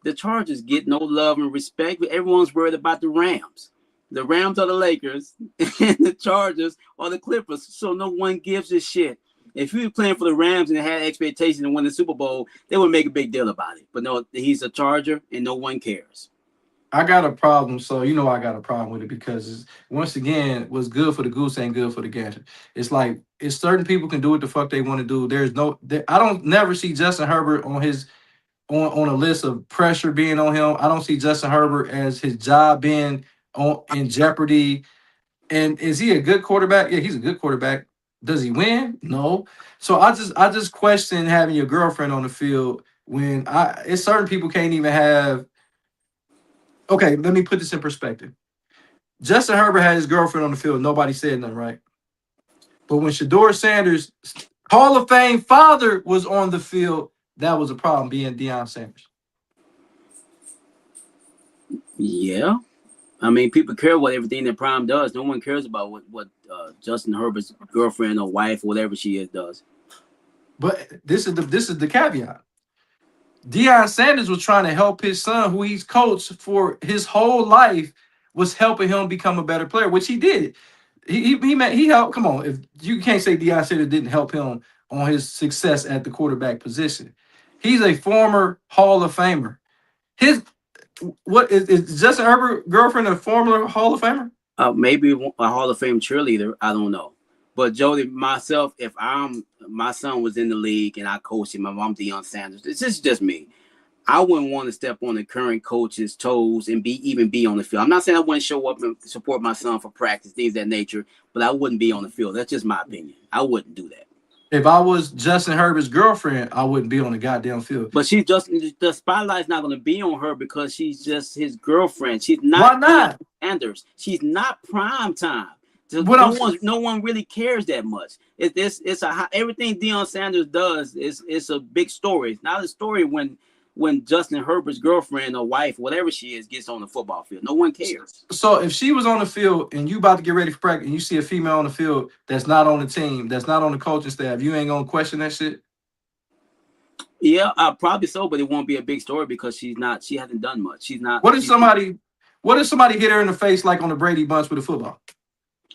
The Chargers get no love and respect, but everyone's worried about the Rams. The Rams are the Lakers, and the Chargers are the Clippers, so no one gives a shit. If you were playing for the Rams and had expectations to win the Super Bowl, they would make a big deal about it. But no, he's a Charger, and no one cares. I got a problem, so I got a problem with it because once again, what's good for the goose ain't good for the gander. It's like if certain people can do what the fuck they want to do. I don't never see Justin Herbert on a list of pressure being on him. I don't see Justin Herbert as his job being in jeopardy. And is he a good quarterback? Yeah, he's a good quarterback. Does he win? No. So I just question having your girlfriend on the field when it's certain people can't even have. Okay, let me put this in perspective. Justin Herbert had his girlfriend on the field. Nobody said nothing, right? But when Shador Sanders, Hall of Fame father, was on the field, that was a problem being Deion Sanders. Yeah. I mean, people care what everything that Prime does. No one cares about what Justin Herbert's girlfriend or wife or whatever she is does. But this is the caveat. Deion Sanders was trying to help his son, who he's coached for his whole life, was helping him become a better player, which he did. He helped. Come on, if you can't say Deion Sanders didn't help him on his success at the quarterback position. He's a former Hall of Famer. His what is Justin Herbert girlfriend a former Hall of Famer? Maybe a Hall of Fame cheerleader. I don't know. But Jody, myself, if my son was in the league and I coached him, I'm Deion Sanders. This is just me. I wouldn't want to step on the current coach's toes and even be on the field. I'm not saying I wouldn't show up and support my son for practice, things of that nature, but I wouldn't be on the field. That's just my opinion. I wouldn't do that. If I was Justin Herbert's girlfriend, I wouldn't be on the goddamn field. But the spotlight's not going to be on her because she's just his girlfriend. She's not. Why not? Sanders. She's not prime time. So no one really cares that much. It's everything Deion Sanders does is a big story. It's not a story when Justin Herbert's girlfriend or wife, whatever she is, gets on the football field. No one cares. So if she was on the field and you about to get ready for practice and you see a female on the field that's not on the team, that's not on the coaching staff, you ain't gonna question that shit? Yeah, probably so, but it won't be a big story because she hasn't done much. She's not. What if somebody hit her in the face like on the Brady Bunch with a football?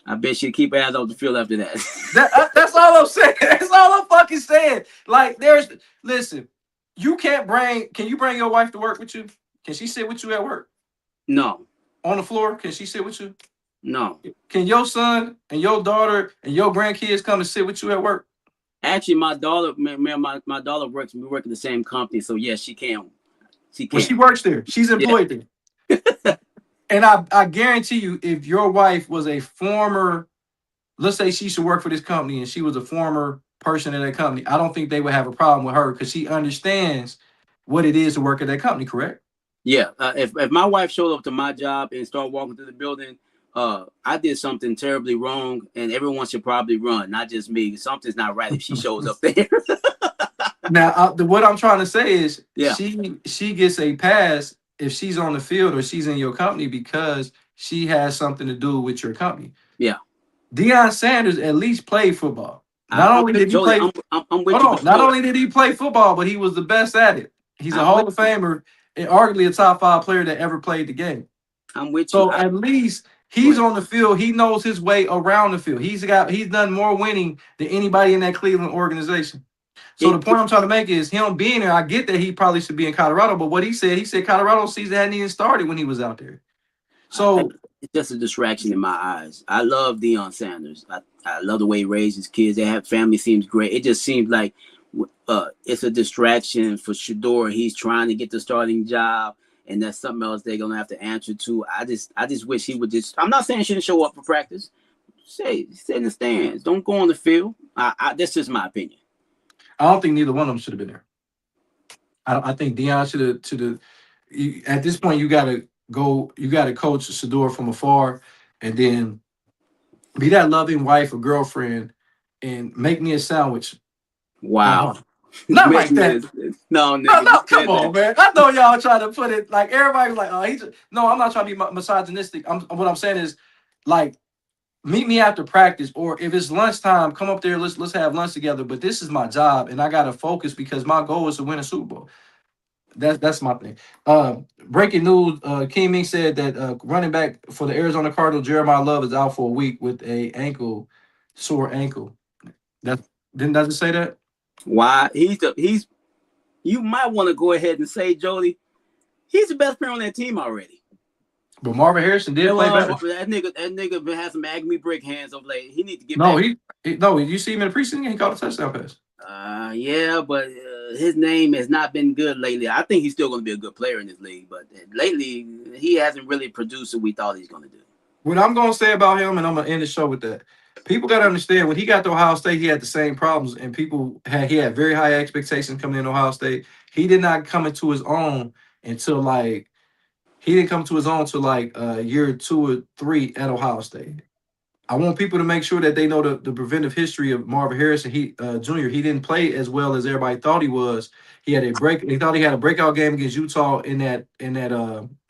I bet she'd keep her ass off the field after that. That's all I'm saying. That's all I'm fucking saying. Like, listen, can you bring your wife to work with you? Can she sit with you at work? No. On the floor, can she sit with you? No. Can your son and your daughter and your grandkids come and sit with you at work? Actually, my daughter, my daughter works. We work in the same company, so yes, she can. She can. Well, she works there. She's employed there. And I guarantee you, if your wife was a former, let's say she should work for this company and she was a former person in that company, I don't think they would have a problem with her because she understands what it is to work at that company, correct? Yeah. If my wife showed up to my job and started walking through the building, I did something terribly wrong, and everyone should probably run, not just me. Something's not right if she shows up there. Now, what I'm trying to say is, yeah, she gets a pass if she's on the field or she's in your company because she has something to do with your company. Yeah. Deion Sanders at least played football. Not only did he play football, but he was the best at it. He's a Hall of Famer and arguably a top 5 player that ever played the game. I'm with you. So at least he's on the field. He knows his way around the field. He's done more winning than anybody in that Cleveland organization. So the point I'm trying to make is him being there. I get that he probably should be in Colorado, but what he said Colorado season hadn't even started when he was out there. So it's just a distraction in my eyes. I love Deion Sanders. I love the way he raised his kids. They have family, seems great. It just seems like it's a distraction for Shador. He's trying to get the starting job, and that's something else they're gonna have to answer to. I just wish he would just. I'm not saying he shouldn't show up for practice. Sit in the stands. Don't go on the field. That's just my opinion. I don't think neither one of them should have been there. I think Deion should have. At this point, you got to coach Shador from afar, and then be that loving wife or girlfriend, and make me a sandwich. Wow. Not like that. No, come on, man. I know y'all trying to put it like everybody's like, oh, no, I'm not trying to be misogynistic. What I'm saying is, like, meet me after practice, or if it's lunchtime, come up there. Let's have lunch together. But this is my job, and I gotta focus because my goal is to win a Super Bowl. That's my thing. Breaking news: King Ming said that running back for the Arizona Cardinals, Jeremiah Love, is out for a week with a sore ankle. Didn't I just say that? Why he's you might want to go ahead and say, Jody, he's the best player on that team already. But Marvin Harrison did play better. That nigga has some agony break hands of late. He needs to get back. Did No, you see him in the preseason? He caught a touchdown pass. Yeah, but his name has not been good lately. I think he's still going to be a good player in this league, but lately he hasn't really produced what we thought he's going to do. What I'm gonna say about him, and I'm gonna end the show with that. People gotta understand when he got to Ohio State, he had the same problems, and he had very high expectations coming in Ohio State. He did not come into his own until like he didn't come to his own till like year 2 or 3 at Ohio State. I want people to make sure that they know the preventive history of Marvin Harrison. Jr. He didn't play as well as everybody thought he was. He had a break. They thought he had a breakout game against Utah in that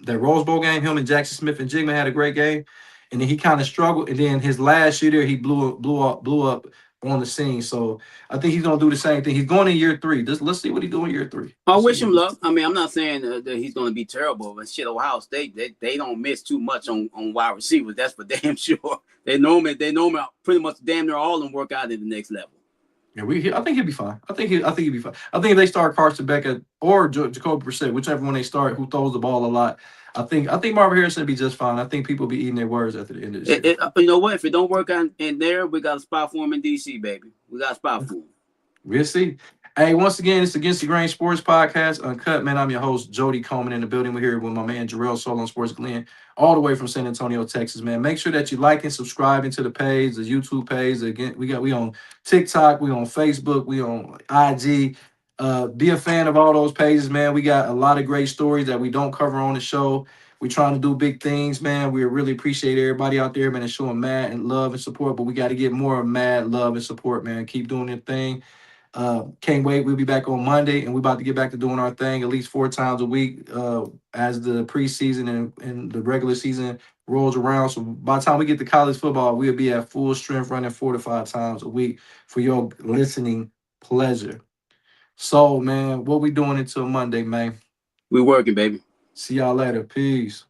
Rose Bowl game. Him and Jackson Smith and Jigma had a great game, and then he kind of struggled. And then his last year there, he blew up on the scene. So I think he's gonna do the same thing. He's going in year 3. Let's see what he do in year 3. I Let's see wish what him he luck. I mean, I'm not saying that he's going to be terrible, but shit, Ohio State, they don't miss too much on wide receivers. That's for damn sure. They normally pretty much damn near all of them work out at the next level. Yeah, I think he'll be fine. I think he'll be fine. I think if they start Carson Beckett or Jacoby Brissett, whichever one they start, who throws the ball a lot, I think Marvin Harrison will be just fine. I think people will be eating their words after the end of the year. You know what? If it don't work out in there, we got a spot for him in DC, baby. We got a spot for him. We'll see. Hey, once again, it's Against the Grain Sports Podcast, Uncut. Man, I'm your host, Jody Coleman, in the building. We're here with my man, Jarrell Solon Sports Glenn, all the way from San Antonio, Texas, man. Make sure that you like and subscribe into the page, the YouTube page. Again, we on TikTok, we on Facebook, we on IG. Be a fan of all those pages, man. We got a lot of great stories that we don't cover on the show. We're trying to do big things, man. We really appreciate everybody out there, man, and showing mad and love and support. But we got to get more mad love and support, man. Keep doing your thing. Can't wait. We'll be back on Monday, and we're about to get back to doing our thing at least 4 times a week as the preseason and the regular season rolls around. So by the time we get to college football, we'll be at full strength running 4 to 5 times a week for your listening pleasure. So, man, what we doing until Monday, man? We working, baby. See y'all later. Peace.